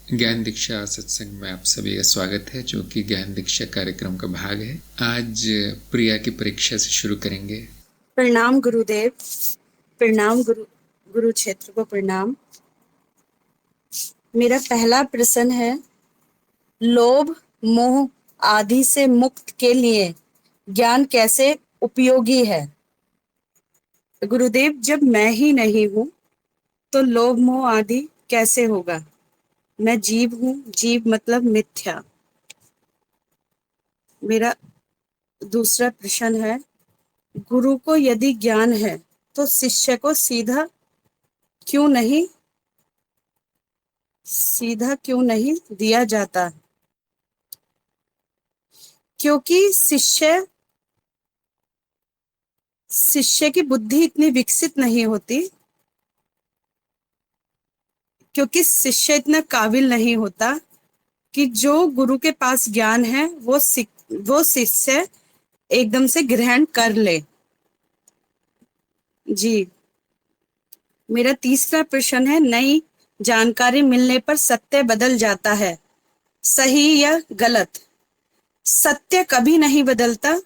ज्ञान दीक्षा सत्संग में आप सभी का स्वागत है, जो कि ज्ञान दीक्षा कार्यक्रम का भाग है। आज प्रिया की परीक्षा से शुरू करेंगे। प्रणाम गुरुदेव। प्रणाम गुरु क्षेत्र को प्रणाम। मेरा पहला प्रश्न है, लोभ मोह आदि से मुक्त के लिए ज्ञान कैसे उपयोगी है? गुरुदेव, जब मैं ही नहीं हूं तो लोभ मोह आदि कैसे होगा? मैं जीव हूं, जीव मतलब मिथ्या। मेरा दूसरा प्रश्न है, गुरु को यदि ज्ञान है तो शिष्य को सीधा क्यों नहीं दिया जाता? क्योंकि शिष्य की बुद्धि इतनी विकसित नहीं होती, क्योंकि शिष्य इतना काबिल नहीं होता कि जो गुरु के पास ज्ञान है वो शिष्य एकदम से ग्रहण कर ले। जी। मेरा तीसरा प्रश्न है, नई जानकारी मिलने पर सत्य बदल जाता है, सही या गलत? सत्य कभी नहीं बदलता,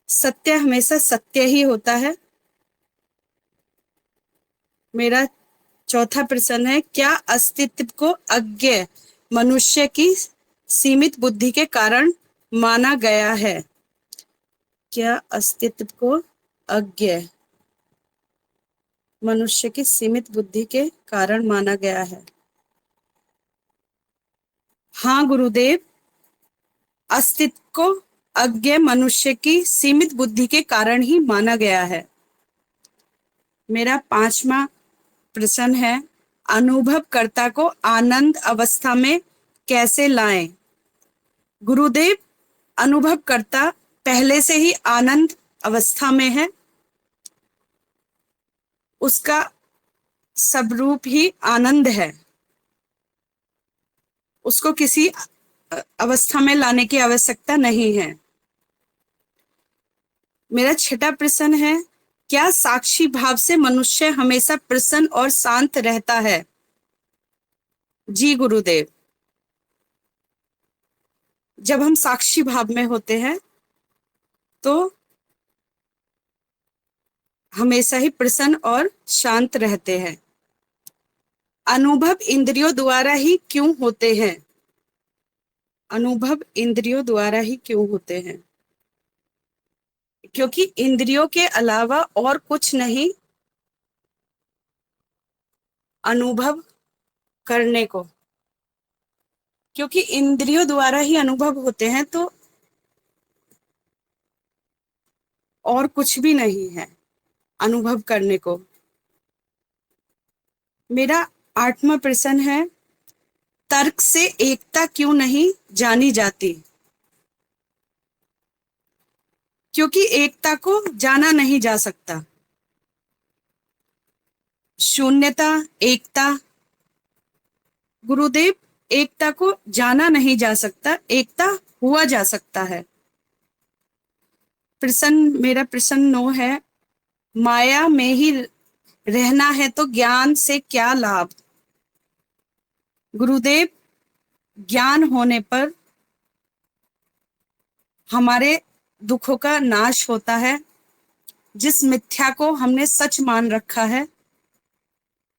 सत्य हमेशा सत्य ही होता है। मेरा चौथा प्रश्न है, क्या अस्तित्व को अज्ञ मनुष्य की सीमित बुद्धि के कारण माना गया है? क्या अस्तित्व को अज्ञ मनुष्य की सीमित बुद्धि के कारण माना गया है? हाँ गुरुदेव, अस्तित्व को अज्ञ मनुष्य की सीमित बुद्धि के कारण ही माना गया है। मेरा पांचवा प्रश्न है, अनुभवकर्ता को आनंद अवस्था में कैसे लाएं? गुरुदेव, अनुभवकर्ता पहले से ही आनंद अवस्था में है, उसका स्वरूप ही आनंद है, उसको किसी अवस्था में लाने की आवश्यकता नहीं है। मेरा छठा प्रश्न है, क्या साक्षी भाव से मनुष्य हमेशा प्रसन्न और शांत रहता है? जी गुरुदेव, जब हम साक्षी भाव में होते हैं तो हमेशा ही प्रसन्न और शांत रहते हैं। अनुभव इंद्रियों द्वारा ही क्यों होते हैं? अनुभव इंद्रियों द्वारा ही क्यों होते हैं? क्योंकि इंद्रियों के अलावा और कुछ नहीं अनुभव करने को, क्योंकि इंद्रियों द्वारा ही अनुभव होते हैं तो और कुछ भी नहीं है अनुभव करने को। मेरा आठवां प्रश्न है, तर्क से एकता क्यों नहीं जानी जाती? क्योंकि एकता को जाना नहीं जा सकता। शून्यता, एकता। गुरुदेव, एकता को जाना नहीं जा सकता, एकता हुआ जा सकता है। मेरा प्रश्न 9 है, माया में ही रहना है तो ज्ञान से क्या लाभ? गुरुदेव, ज्ञान होने पर हमारे दुखों का नाश होता है। जिस मिथ्या को हमने सच मान रखा है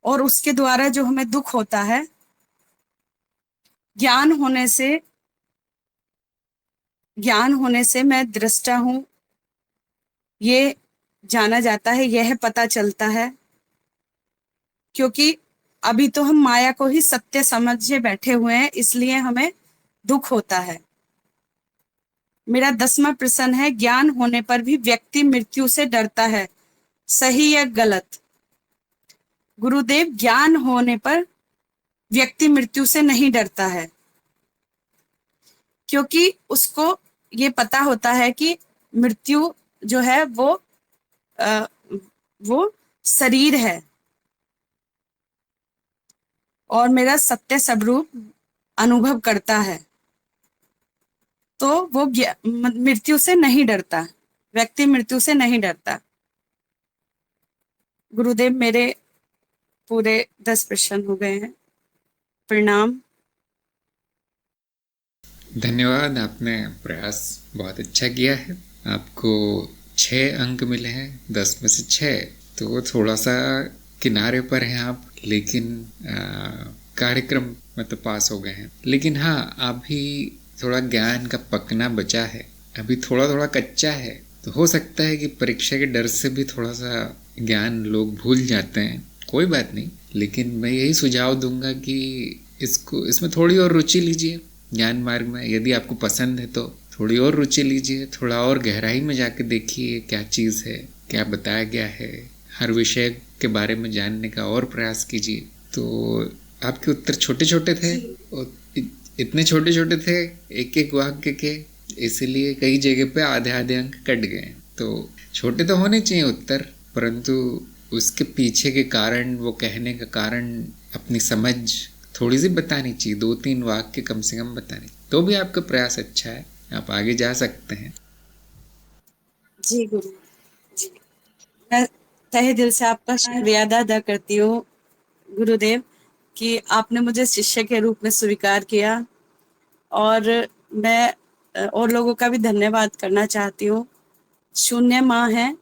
और उसके द्वारा जो हमें दुख होता है, ज्ञान होने से मैं दृष्टा हूं, ये जाना जाता है, यह पता चलता है। क्योंकि अभी तो हम माया को ही सत्य समझे बैठे हुए हैं, इसलिए हमें दुख होता है। मेरा 10वां प्रश्न है, ज्ञान होने पर भी व्यक्ति मृत्यु से डरता है, सही या गलत? गुरुदेव, ज्ञान होने पर व्यक्ति मृत्यु से नहीं डरता है, क्योंकि उसको ये पता होता है कि मृत्यु जो है वो शरीर है और मेरा सत्य स्वरूप अनुभव करता है, तो वो मृत्यु से नहीं डरता, व्यक्ति मृत्यु से नहीं डरता। गुरुदेव, मेरे पूरे 10 प्रश्न हो गए हैं। प्रणाम। धन्यवाद, आपने प्रयास बहुत अच्छा किया है। आपको 6 अंक मिले हैं 10 में से 6, तो थोड़ा सा किनारे पर हैं आप, लेकिन कार्यक्रम में तो पास हो गए हैं। लेकिन हाँ, अभी थोड़ा ज्ञान का पकना बचा है, अभी थोड़ा थोड़ा कच्चा है। तो हो सकता है कि परीक्षा के डर से भी थोड़ा सा ज्ञान लोग भूल जाते हैं। कोई बात नहीं, लेकिन मैं यही सुझाव दूंगा कि इसमें थोड़ी और रुचि लीजिए। ज्ञान मार्ग में यदि आपको पसंद है तो थोड़ी और रुचि लीजिए, थोड़ा और गहराई में जाके देखिए क्या चीज़ है, क्या बताया गया है। हर विषय के बारे में जानने का और प्रयास कीजिए। तो आपके उत्तर छोटे छोटे थे, और इतने छोटे छोटे थे एक एक वाक्य के, इसलिए कई जगह पे आधे आधे अंक कट गए। तो छोटे तो होने चाहिए उत्तर, परंतु उसके पीछे के कारण, वो कहने का कारण, अपनी समझ थोड़ी सी बतानी चाहिए। 2-3 वाक्य कम से कम बताने, तो भी आपका प्रयास अच्छा है, आप आगे जा सकते हैं। जी गुरु जी, मैं तहे दिल से आपका शुक्रिया अदा करती हूँ गुरुदेव कि आपने मुझे शिष्य के रूप में स्वीकार किया। और मैं और लोगों का भी धन्यवाद करना चाहती हूँ। शून्य माँ है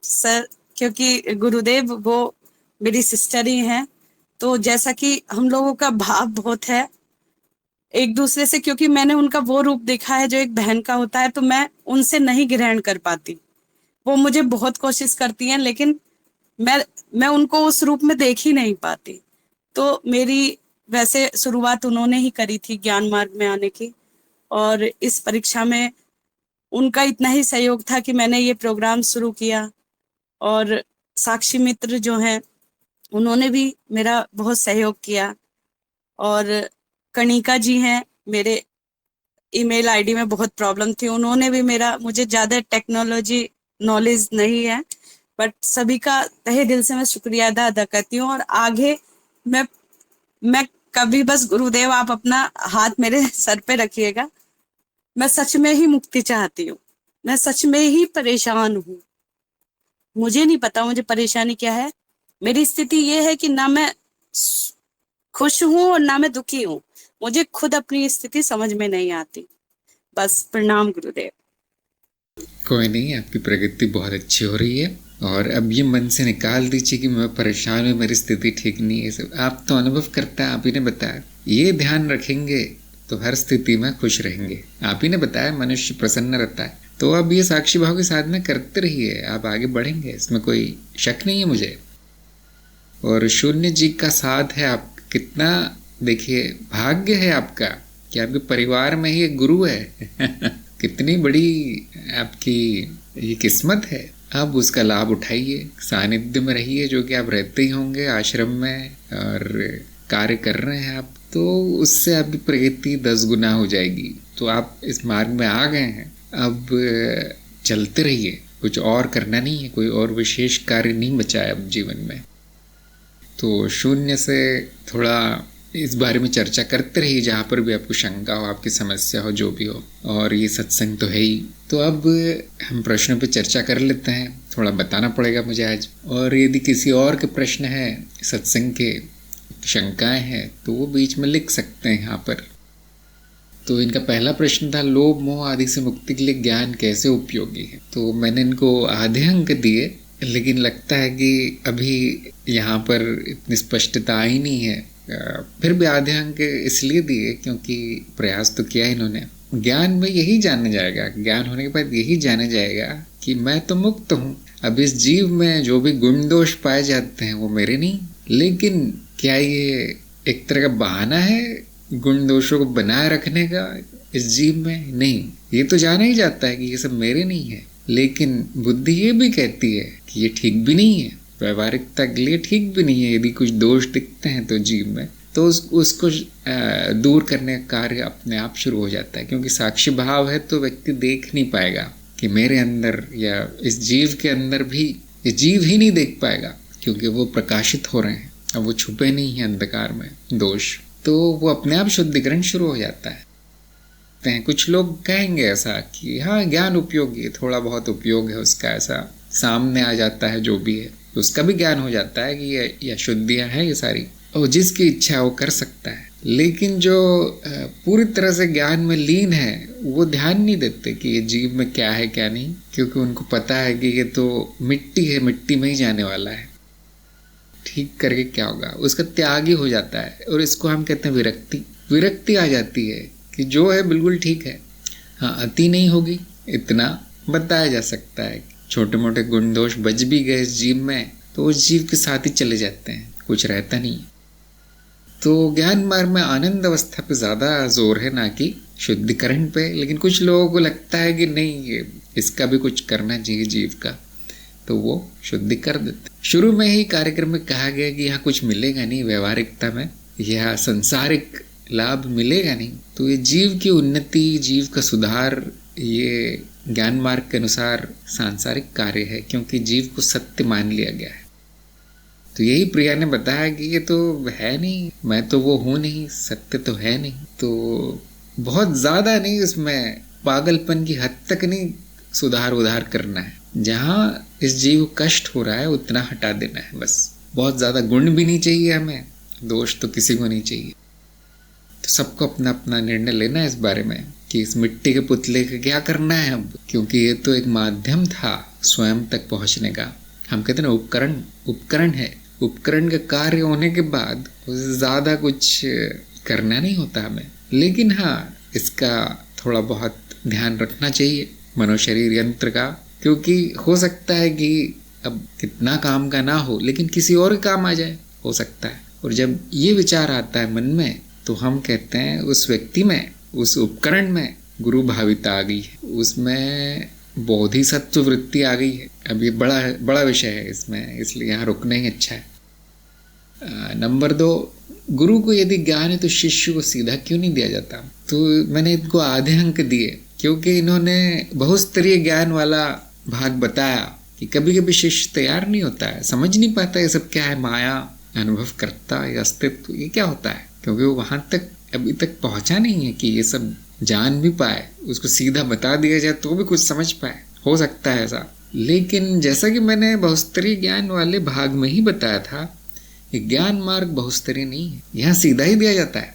सर, क्योंकि गुरुदेव वो मेरी सिस्टर ही हैं। तो जैसा कि हम लोगों का भाव बहुत है एक दूसरे से, क्योंकि मैंने उनका वो रूप देखा है जो एक बहन का होता है, तो मैं उनसे नहीं ग्रहण कर पाती। वो मुझे बहुत कोशिश करती हैं, लेकिन मैं उनको उस रूप में देख ही नहीं पाती। तो मेरी वैसे शुरुआत उन्होंने ही करी थी ज्ञान मार्ग में आने की, और इस परीक्षा में उनका इतना ही सहयोग था कि मैंने ये प्रोग्राम शुरू किया। और साक्षी मित्र जो हैं, उन्होंने भी मेरा बहुत सहयोग किया। और कणिका जी हैं, मेरे ईमेल आईडी में बहुत प्रॉब्लम थी, उन्होंने भी मुझे ज्यादा टेक्नोलॉजी नॉलेज नहीं है, बट सभी का तहे दिल से मैं शुक्रिया अदा करती हूँ। और आगे मैं कभी, बस गुरुदेव आप अपना हाथ मेरे सर पे रखिएगा। मैं सच में ही मुक्ति चाहती हूँ, मैं सच में ही परेशान हूँ। मुझे नहीं पता मुझे परेशानी क्या है। मेरी स्थिति ये है कि ना मैं खुश हूँ और ना मैं दुखी हूँ। मुझे खुद अपनी स्थिति समझ में नहीं आती। बस प्रणाम गुरुदेव। कोई नहीं, आपकी प्रगति बहुत अच्छी हो रही है। और अब ये मन से निकाल दीजिए कि मैं परेशान हूँ, मेरी स्थिति ठीक नहीं है। सब आप तो अनुभव करता है, आप ही ने बताया। ये ध्यान रखेंगे तो हर स्थिति में खुश रहेंगे। आप ही ने बताया मनुष्य प्रसन्न रहता है। तो अब ये साक्षी भाव की साधना करते रहिए, आप आगे बढ़ेंगे, इसमें कोई शक नहीं है मुझे। और शून्य जी का साथ है, आप कितना, देखिए भाग्य है आपका कि आपके परिवार में ही एक गुरु है। कितनी बड़ी आपकी ये किस्मत है। आप उसका लाभ उठाइए, सानिध्य में रहिए, जो कि आप रहते ही होंगे आश्रम में और कार्य कर रहे हैं आप, तो उससे आपकी प्रगति 10 गुना हो जाएगी। तो आप इस मार्ग में आ गए हैं, अब चलते रहिए। कुछ और करना नहीं है, कोई और विशेष कार्य नहीं बचा है अब जीवन में। तो शून्य से थोड़ा इस बारे में चर्चा करते रहिए, जहाँ पर भी आपको शंका हो, आपकी समस्या हो, जो भी हो। और ये सत्संग तो है ही। तो अब हम प्रश्नों पे चर्चा कर लेते हैं। थोड़ा बताना पड़ेगा मुझे आज। और यदि किसी और के प्रश्न हैं, सत्संग के शंकाएं हैं, तो वो बीच में लिख सकते हैं यहाँ पर। तो इनका पहला प्रश्न था, लोभ मोह आदि से मुक्ति के लिए ज्ञान कैसे उपयोगी है। तो मैंने इनको आधे अंक दिए, लेकिन लगता है कि अभी यहाँ पर इतनी स्पष्टता आई नहीं है। फिर भी आधे अंक इसलिए दिए क्योंकि प्रयास तो किया इन्होंने। ज्ञान में यही जाना जाएगा, ज्ञान होने के बाद यही जाना जाएगा कि मैं तो मुक्त हूँ। अब इस जीव में जो भी गुण दोष पाए जाते हैं वो मेरे नहीं। लेकिन क्या ये एक तरह का बहाना है गुण दोषों को बनाए रखने का इस जीव में? नहीं, ये तो जाना ही जाता है कि ये सब मेरे नहीं है। लेकिन बुद्धि ये भी कहती है कि ये ठीक भी नहीं है, व्यवहारिकता के लिए ठीक भी नहीं है। यदि कुछ दोष दिखते हैं तो जीव में, तो उसको दूर करने का कार्य अपने आप शुरू हो जाता है। क्योंकि साक्षी भाव है तो व्यक्ति देख नहीं पाएगा कि मेरे अंदर या इस जीव के अंदर भी, ये जीव ही नहीं देख पाएगा, क्योंकि वो प्रकाशित हो रहे हैं, अब वो छुपे नहीं हैं अंधकार में दोष। तो वो अपने आप शुद्धिकरण शुरू हो जाता है। कुछ लोग कहेंगे ऐसा कि हाँ ज्ञान उपयोगी है, थोड़ा बहुत उपयोग है उसका, ऐसा सामने आ जाता है जो भी है, तो उसका भी ज्ञान हो जाता है कि ये अशुद्धियाँ हैं ये सारी। और जिसकी इच्छा वो कर सकता है। लेकिन जो पूरी तरह से ज्ञान में लीन है वो ध्यान नहीं देते कि ये जीव में क्या है क्या नहीं, क्योंकि उनको पता है कि ये तो मिट्टी है, मिट्टी में ही जाने वाला है, ठीक करके क्या होगा, उसका त्याग ही हो जाता है। और इसको हम कहते हैं विरक्ति। विरक्ति आ जाती है कि जो है बिल्कुल ठीक है, हाँ अति नहीं होगी, इतना बताया जा सकता है। छोटे मोटे गुण दोष बच भी गए इस जीव में तो उस जीव के साथ ही चले जाते हैं, कुछ रहता नहीं। तो ज्ञान मार्ग में आनंद अवस्था पे ज़्यादा जोर है, ना कि शुद्धिकरण पे। लेकिन कुछ लोगों को लगता है कि नहीं, ये इसका भी कुछ करना चाहिए जीव का, तो वो शुद्धि कर देते। शुरू में ही कार्यक्रम में कहा गया कि यहाँ कुछ मिलेगा नहीं व्यवहारिकता में, यह सांसारिक लाभ मिलेगा नहीं। तो ये जीव की उन्नति, जीव का सुधार, ये ज्ञान मार्ग के अनुसार सांसारिक कार्य है, क्योंकि जीव को सत्य मान लिया गया है। तो यही प्रिया ने बताया कि ये तो है नहीं, मैं तो वो हूँ नहीं, सत्य तो है नहीं। तो बहुत ज़्यादा नहीं, इसमें पागलपन की हद तक नहीं सुधार उधार करना है। जहाँ इस जीव को कष्ट हो रहा है उतना हटा देना है बस। बहुत ज़्यादा गुण भी नहीं चाहिए हमें, दोष तो किसी को नहीं चाहिए। तो सबको अपना अपना निर्णय लेना है इस बारे में कि इस मिट्टी के पुतले का क्या करना है अब, क्योंकि ये तो एक माध्यम था स्वयं तक पहुँचने का। हम कहते हैं ना उपकरण है, उपकरण का कार्य होने के बाद उससे ज़्यादा कुछ करना नहीं होता हमें। लेकिन हाँ, इसका थोड़ा बहुत ध्यान रखना चाहिए मनोशरीर यंत्र का, क्योंकि हो सकता है कि अब कितना काम का ना हो लेकिन किसी और काम आ जाए, हो सकता है। और जब ये विचार आता है मन में तो हम कहते हैं उस व्यक्ति में, उस उपकरण में गुरु भाविता आ गई है, उसमें बोधिसत्व वृत्ति आ गई है। अब ये बड़ा विषय है इसमें, इसलिए यहाँ रुकना ही अच्छा है। नंबर 2, गुरु को यदि ज्ञान है तो शिष्य को सीधा क्यों नहीं दिया जाता? तो मैंने इनको आधे अंक दिए क्योंकि इन्होंने बहुस्तरीय ज्ञान वाला भाग बताया कि कभी कभी शिष्य तैयार नहीं होता है, समझ नहीं पाता ये सब क्या है, माया, अनुभव करता या अस्तित्व, ये क्या होता है, क्योंकि वो वहां तक अभी तक पहुंचा नहीं है कि ये सब जान भी पाए। उसको सीधा बता दिया जाए तो भी कुछ समझ पाए, हो सकता है ऐसा। लेकिन जैसा कि मैंने बहुस्तरीय ज्ञान वाले भाग में ही बताया था, ये ज्ञान मार्ग बहुस्तरीय नहीं है, यहाँ सीधा ही दिया जाता है।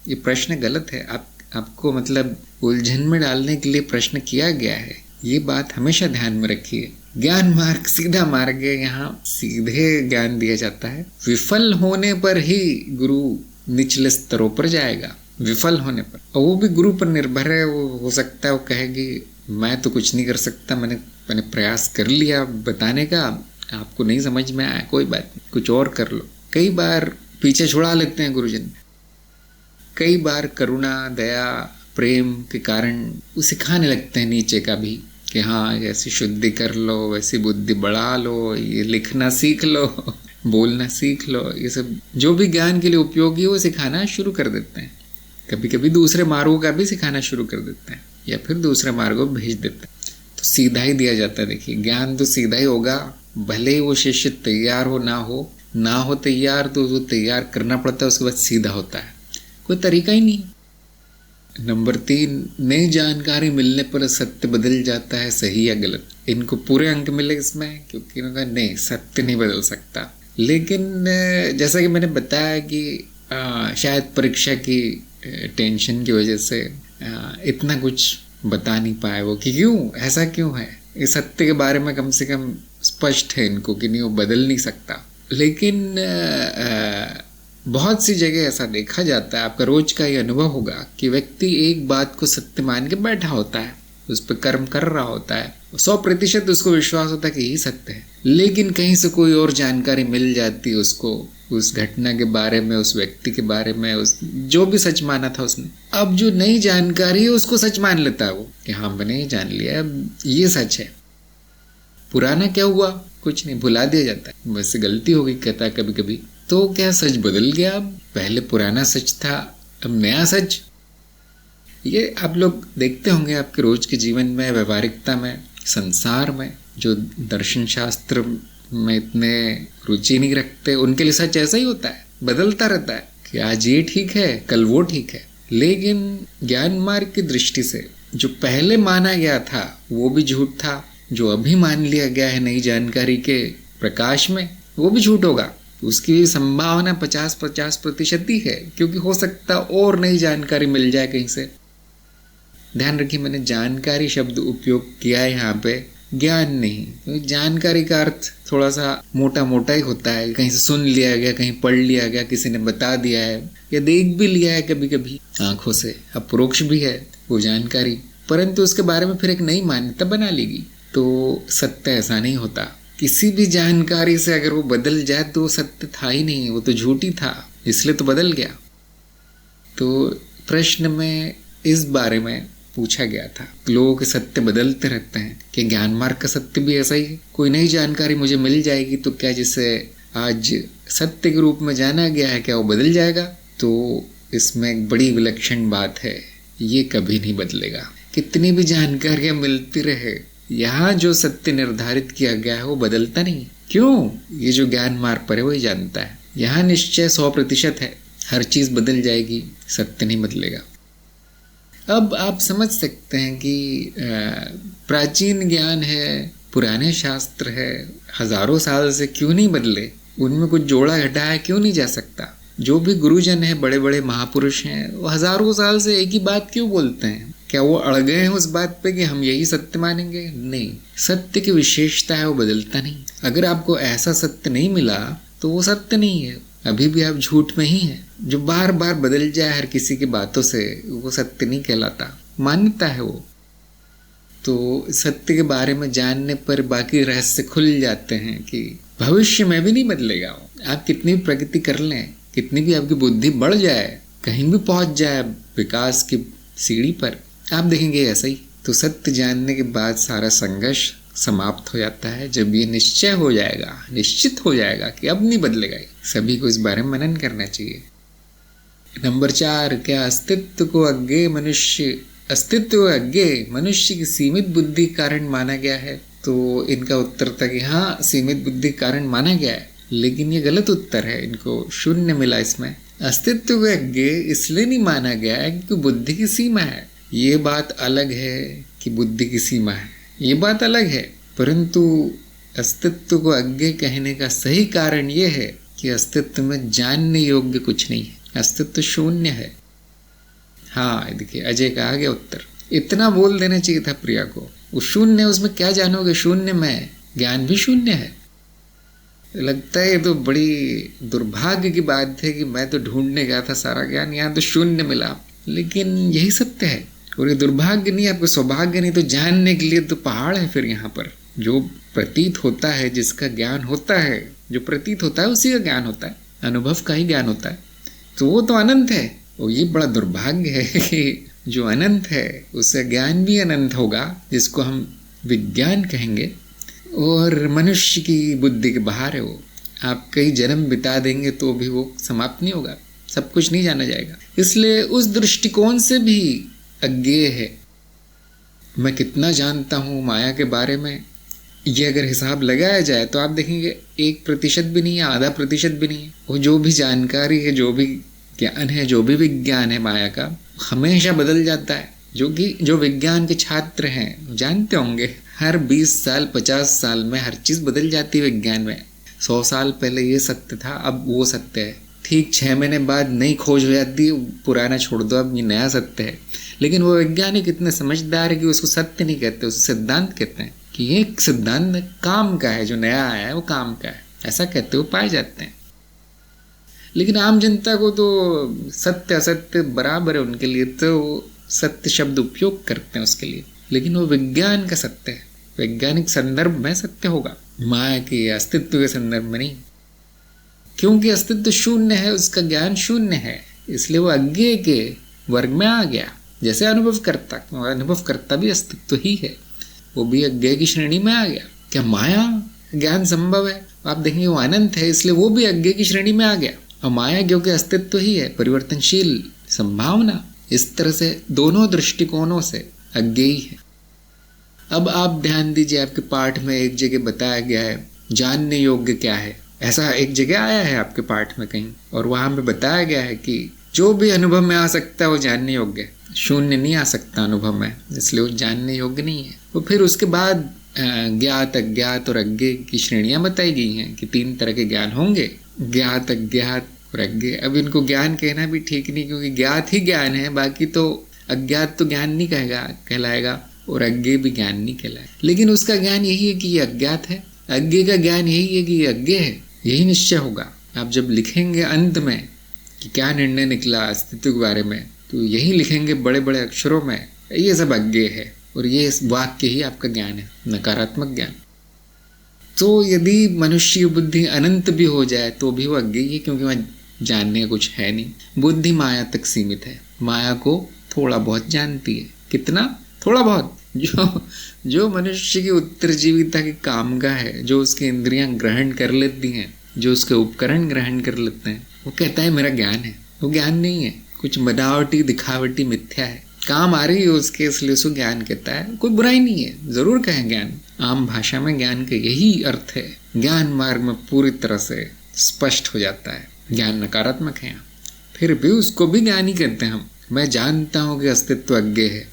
ये प्रश्न गलत है, आपको मतलब उलझन में डालने के लिए प्रश्न किया गया है, ये बात हमेशा ध्यान में रखिए। ज्ञान मार्ग सीधा मार्ग है, यहाँ सीधे ज्ञान दिया जाता है। विफल होने पर ही गुरु निचले स्तरों पर जाएगा, विफल होने पर, और वो भी गुरु पर निर्भर है। वो हो सकता है वो कहेगी मैं तो कुछ नहीं कर सकता, मैंने प्रयास कर लिया बताने का, आपको नहीं समझ में आया, कोई बात नहीं, कुछ और कर लो। कई बार पीछे छुड़ा लेते हैं गुरुजन, कई बार करुणा, दया, प्रेम के कारण वो सिखाने लगते हैं नीचे का भी कि हाँ ऐसी शुद्धि कर लो, वैसी बुद्धि बढ़ा लो, ये लिखना सीख लो, बोलना सीख लो, ये सब जो भी ज्ञान के लिए उपयोगी है वो सिखाना शुरू कर देते हैं। कभी कभी दूसरे मार्गों का भी सिखाना शुरू कर देते हैं या फिर दूसरे मार्गों में भेज देते हैं। तो सीधा ही दिया जाता है। देखिए ज्ञान तो सीधा ही होगा, भले ही वो शिष्य तैयार हो ना हो तैयार, तो वो तैयार करना पड़ता है, उसके बाद सीधा होता है, कोई तरीका ही नहीं। नंबर 3, नई जानकारी मिलने पर सत्य बदल जाता है, सही या गलत? इनको पूरे अंक मिले इसमें, क्योंकि इन्होंने कहा नहीं, सत्य नहीं बदल सकता। लेकिन जैसा कि मैंने बताया कि शायद परीक्षा की टेंशन की वजह से इतना कुछ बता नहीं पाए वो कि क्यों ऐसा क्यों है। इस सत्य के बारे में कम से कम स्पष्ट है इनको कि नहीं, वो बदल नहीं सकता। लेकिन बहुत सी जगह ऐसा देखा जाता है, आपका रोज का ये अनुभव होगा कि व्यक्ति एक बात को सत्य मान के बैठा होता है, उस पर कर्म कर रहा होता है, 100% उसको विश्वास होता है कि यही सत्य है। लेकिन कहीं से कोई और जानकारी मिल जाती है उसको, उस घटना के बारे में, उस व्यक्ति के बारे में, उस जो भी सच माना था उसने, अब जो नई जानकारी है उसको सच मान लेता है वो कि हाँ मैंने जान लिया, अब ये सच है। पुराना क्या हुआ, कुछ नहीं, भुला दिया जाता है, वैसे गलती हो गई कहता है कभी कभी। तो क्या सच बदल गया? अब पहले पुराना सच था, अब नया सच। ये आप लोग देखते होंगे आपके रोज के जीवन में, व्यवहारिकता में, संसार में, जो दर्शन शास्त्र में इतने रुचि नहीं रखते, उनके लिए सच ऐसा ही होता है, बदलता रहता है कि आज ये ठीक है, कल वो ठीक है। लेकिन ज्ञान मार्ग की दृष्टि से जो पहले माना गया था वो भी झूठ था, जो अभी मान लिया गया है नई जानकारी के प्रकाश में वो भी झूठ होगा। उसकी भी संभावना 50-50% ही है, क्योंकि हो सकता और नई जानकारी मिल जाए कहीं से। ध्यान रखिए, मैंने जानकारी शब्द उपयोग किया है यहाँ पे, ज्ञान नहीं। क्योंकि जानकारी का अर्थ थोड़ा सा मोटा मोटा ही होता है, कहीं से सुन लिया गया, कहीं पढ़ लिया गया, किसी ने बता दिया है या देख भी लिया है कभी कभी आंखों से, अप्रोक्ष भी है वो जानकारी, परंतु उसके बारे में फिर एक नई मान्यता बना लेगी। तो सत्य ऐसा नहीं होता। किसी भी जानकारी से अगर वो बदल जाए तो सत्य था ही नहीं, वो तो झूठी था, इसलिए तो बदल गया। तो प्रश्न में इस बारे में पूछा गया था, लोगों के सत्य बदलते रहते हैं, कि ज्ञान मार्ग का सत्य भी ऐसा ही है? कोई नई जानकारी मुझे मिल जाएगी तो क्या जिसे आज सत्य के रूप में जाना गया है, क्या वो बदल जाएगा? तो इसमें एक बड़ी विलक्षण बात है, ये कभी नहीं बदलेगा। कितनी भी जानकारियां मिलती रहे, यहाँ जो सत्य निर्धारित किया गया है वो बदलता नहीं। क्यों? ये जो ज्ञान मार्ग पर है वही जानता है। यहाँ निश्चय 100% है, हर चीज बदल जाएगी, सत्य नहीं बदलेगा। अब आप समझ सकते हैं कि प्राचीन ज्ञान है, पुराने शास्त्र है, हजारों साल से क्यों नहीं बदले, उनमें कुछ जोड़ा घटाया क्यों नहीं जा सकता। जो भी गुरुजन है, बड़े बड़े महापुरुष हैं, वो हजारों साल से एक ही बात क्यों बोलते हैं? क्या वो अड़ गए हैं उस बात पे कि हम यही सत्य मानेंगे? नहीं, सत्य की विशेषता है, वो बदलता नहीं। अगर आपको ऐसा सत्य नहीं मिला तो वो सत्य नहीं है, अभी भी आप झूठ में ही हैं। जो बार बार बदल जाए हर किसी की बातों से, वो सत्य नहीं कहलाता, मान्यता है वो। तो सत्य के बारे में जानने पर बाकी रहस्य खुल जाते हैं कि भविष्य में भी नहीं बदलेगा। आप कितनी भी प्रगति कर लें, कितनी भी आपकी बुद्धि बढ़ जाए, कहीं भी पहुंच जाए विकास की सीढ़ी पर, आप देखेंगे ऐसा ही। तो सत्य जानने के बाद सारा संघर्ष समाप्त हो जाता है, जब ये निश्चय हो जाएगा, निश्चित हो जाएगा कि अब नहीं बदलेगा। सभी को इस बारे में मनन करना चाहिए। नंबर 4, क्या अस्तित्व को अज्ञेय मनुष्य की सीमित बुद्धि कारण माना गया है? तो इनका उत्तर था कि हाँ, सीमित बुद्धि कारण माना गया है, लेकिन ये गलत उत्तर है, इनको 0 मिला इसमें। अस्तित्व को अज्ञेय इसलिए नहीं माना गया है क्योंकि बुद्धि की सीमा है। ये बात अलग है कि बुद्धि की सीमा है, ये बात अलग है, परंतु अस्तित्व को अज्ञेय कहने का सही कारण ये है कि अस्तित्व में जानने योग्य कुछ नहीं है, अस्तित्व 0 है। हाँ, देखिए अजय का आ गया उत्तर। इतना बोल देना चाहिए था प्रिया को, वो 0 है, उसमें क्या जानोगे? 0 में ज्ञान भी 0 है। लगता है ये तो बड़ी दुर्भाग्य की बात है कि मैं तो ढूंढने गया था सारा ज्ञान, यहाँ तो 0 मिला, लेकिन यही सत्य है। और ये दुर्भाग्य नहीं, आपको सौभाग्य नहीं, तो जानने के लिए तो पहाड़ है फिर यहाँ पर। जो प्रतीत होता है, जिसका ज्ञान होता है, जो प्रतीत होता है उसी का ज्ञान होता है, अनुभव का ही ज्ञान होता है, तो वो तो अनंत है। और ये बड़ा दुर्भाग्य है कि जो अनंत है उसका ज्ञान भी अनंत होगा, जिसको हम विज्ञान कहेंगे, और मनुष्य की बुद्धि के बाहर है वो। आप कई जन्म बिता देंगे तो भी वो समाप्त नहीं होगा, सब कुछ नहीं जाना जाएगा। इसलिए उस दृष्टिकोण से भी अज्ञेय है। मैं कितना जानता हूँ माया के बारे में, ये अगर हिसाब लगाया जाए तो आप देखेंगे 1% भी नहीं है, आधा प्रतिशत भी नहीं है। वो जो भी जानकारी है, जो भी ज्ञान है, जो भी विज्ञान है माया का, हमेशा बदल जाता है। जो विज्ञान के छात्र हैं जानते होंगे, हर 20 साल 50 साल में हर चीज़ बदल जाती है विज्ञान में। 100 साल पहले ये सत्य था, अब वो सत्य है। ठीक 6 महीने बाद नई खोज हो जाती है, पुराना छोड़ दो, अब ये नया सत्य है। लेकिन वो वैज्ञानिक इतने समझदार है कि उसको सत्य नहीं कहते, उसको सिद्धांत कहते हैं कि ये सिद्धांत काम का है, जो नया आया है वो काम का है, ऐसा कहते हुए पाए जाते हैं। लेकिन आम जनता को तो सत्य असत्य बराबर है, उनके लिए तो सत्य शब्द उपयोग करते हैं उसके लिए, लेकिन वो विज्ञान का सत्य है, वैज्ञानिक संदर्भ में सत्य होगा, माया के अस्तित्व के संदर्भ में नहीं। क्योंकि अस्तित्व 0 है, उसका ज्ञान 0 है, इसलिए वो अज्ञेय के वर्ग में आ गया। जैसे अनुभवकर्ता भी अस्तित्व ही है, वो भी अज्ञेय की श्रेणी में आ गया। क्या माया ज्ञान संभव है? आप देखेंगे वो अनंत है, इसलिए वो भी अज्ञेय की श्रेणी में आ गया। और माया क्योंकि अस्तित्व ही है, परिवर्तनशील संभावना, इस तरह से दोनों दृष्टिकोणों से अज्ञेय है। अब आप ध्यान दीजिए, आपके पाठ में एक जगह बताया गया है जानने योग्य क्या है, ऐसा एक जगह आया है आपके पाठ में कहीं, और वहां पे बताया गया है कि जो भी अनुभव में आ सकता है वो जानने योग्य है, 0 नहीं आ सकता अनुभव में, इसलिए वो जानने योग्य नहीं है। तो फिर उसके बाद ज्ञात, अज्ञात और अज्ञेय की श्रेणियां बताई गई हैं कि 3 तरह के ज्ञान होंगे। ज्ञात, अज्ञात और अज्ञेय। अब इनको ज्ञान कहना भी ठीक नहीं, क्योंकि ज्ञात ही ज्ञान है, बाकी तो अज्ञात तो ज्ञान नहीं कहलाएगा और अज्ञेय भी ज्ञान नहीं कहलाएगा। लेकिन उसका ज्ञान यही है कि ये अज्ञात है, अज्ञेय का ज्ञान यही है कि ये अज्ञेय है। यही निश्चय होगा। आप जब लिखेंगे अंत में कि क्या निर्णय निकला अस्तित्व के बारे में, तो यही लिखेंगे बड़े बड़े अक्षरों में, ये सब अज्ञेय है और ये वाक्य ही आपका ज्ञान है, नकारात्मक ज्ञान। तो यदि मनुष्य की बुद्धि अनंत भी हो जाए तो भी वो अज्ञेय है, क्योंकि वह जानने का कुछ है नहीं। बुद्धि माया तक सीमित है, माया को थोड़ा बहुत जानती है। कितना? थोड़ा बहुत। जो मनुष्य की उत्तरजीविता की कामगा है, जो उसकी इंद्रियां ग्रहण कर लेती हैं, जो उसके उपकरण ग्रहण कर लेते हैं, वो कहता है मेरा ज्ञान है। वो ज्ञान नहीं है, कुछ बनावटी दिखावटी मिथ्या है, काम आ रही है उसके, इसलिए उसको ज्ञान कहता है। कोई बुराई नहीं है, जरूर कहें ज्ञान। आम भाषा में ज्ञान का यही अर्थ है। ज्ञान मार्ग में पूरी तरह से स्पष्ट हो जाता है। ज्ञान नकारात्मक है, फिर भी उसको भी ज्ञान ही कहते हैं हम। मैं जानता हूं कि अस्तित्व अज्ञेय है,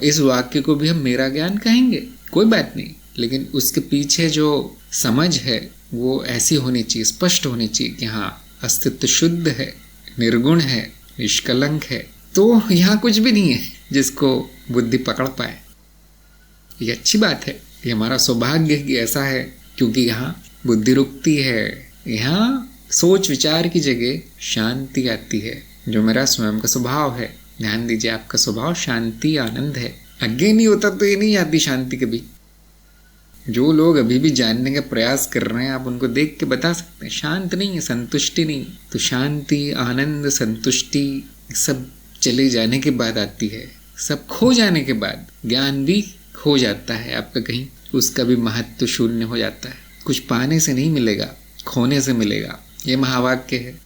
इस वाक्य को भी हम मेरा ज्ञान कहेंगे, कोई बात नहीं। लेकिन उसके पीछे जो समझ है वो ऐसी होनी चाहिए, स्पष्ट होनी चाहिए कि हाँ अस्तित्व शुद्ध है, निर्गुण है, निष्कलंक है। तो यहाँ कुछ भी नहीं है जिसको बुद्धि पकड़ पाए। ये अच्छी बात है, ये हमारा सौभाग्य कि ऐसा है, क्योंकि यहाँ बुद्धि रुकती है, यहाँ सोच विचार की जगह शांति आती है, जो मेरा स्वयं का स्वभाव है। ध्यान दीजिए, आपका स्वभाव शांति आनंद है। अज्ञेय नहीं होता तो ये नहीं आती शांति कभी। जो लोग अभी भी जानने का प्रयास कर रहे हैं, आप उनको देख के बता सकते हैं शांत नहीं है, संतुष्टि नहीं। तो शांति, आनंद, संतुष्टि सब चले जाने के बाद आती है, सब खो जाने के बाद। ज्ञान भी खो जाता है आपका, कहीं उसका भी महत्व शून्य हो जाता है। कुछ पाने से नहीं मिलेगा, खोने से मिलेगा। ये महावाक्य है।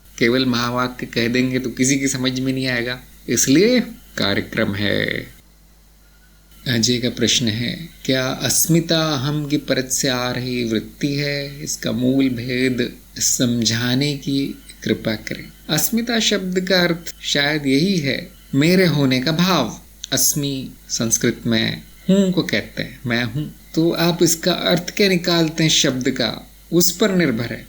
केवल महावाक्य कह देंगे तो किसी की समझ में नहीं आएगा, इसलिए कार्यक्रम है। अजय का प्रश्न है, क्या अस्मिता अहम की परत से आ रही वृत्ति है? इसका मूल भेद समझाने की कृपा करें। अस्मिता शब्द का अर्थ शायद यही है, मेरे होने का भाव। अस्मि संस्कृत में हूं को कहते हैं, मैं हूं। तो आप इसका अर्थ क्या निकालते हैं शब्द का, उस पर निर्भर है।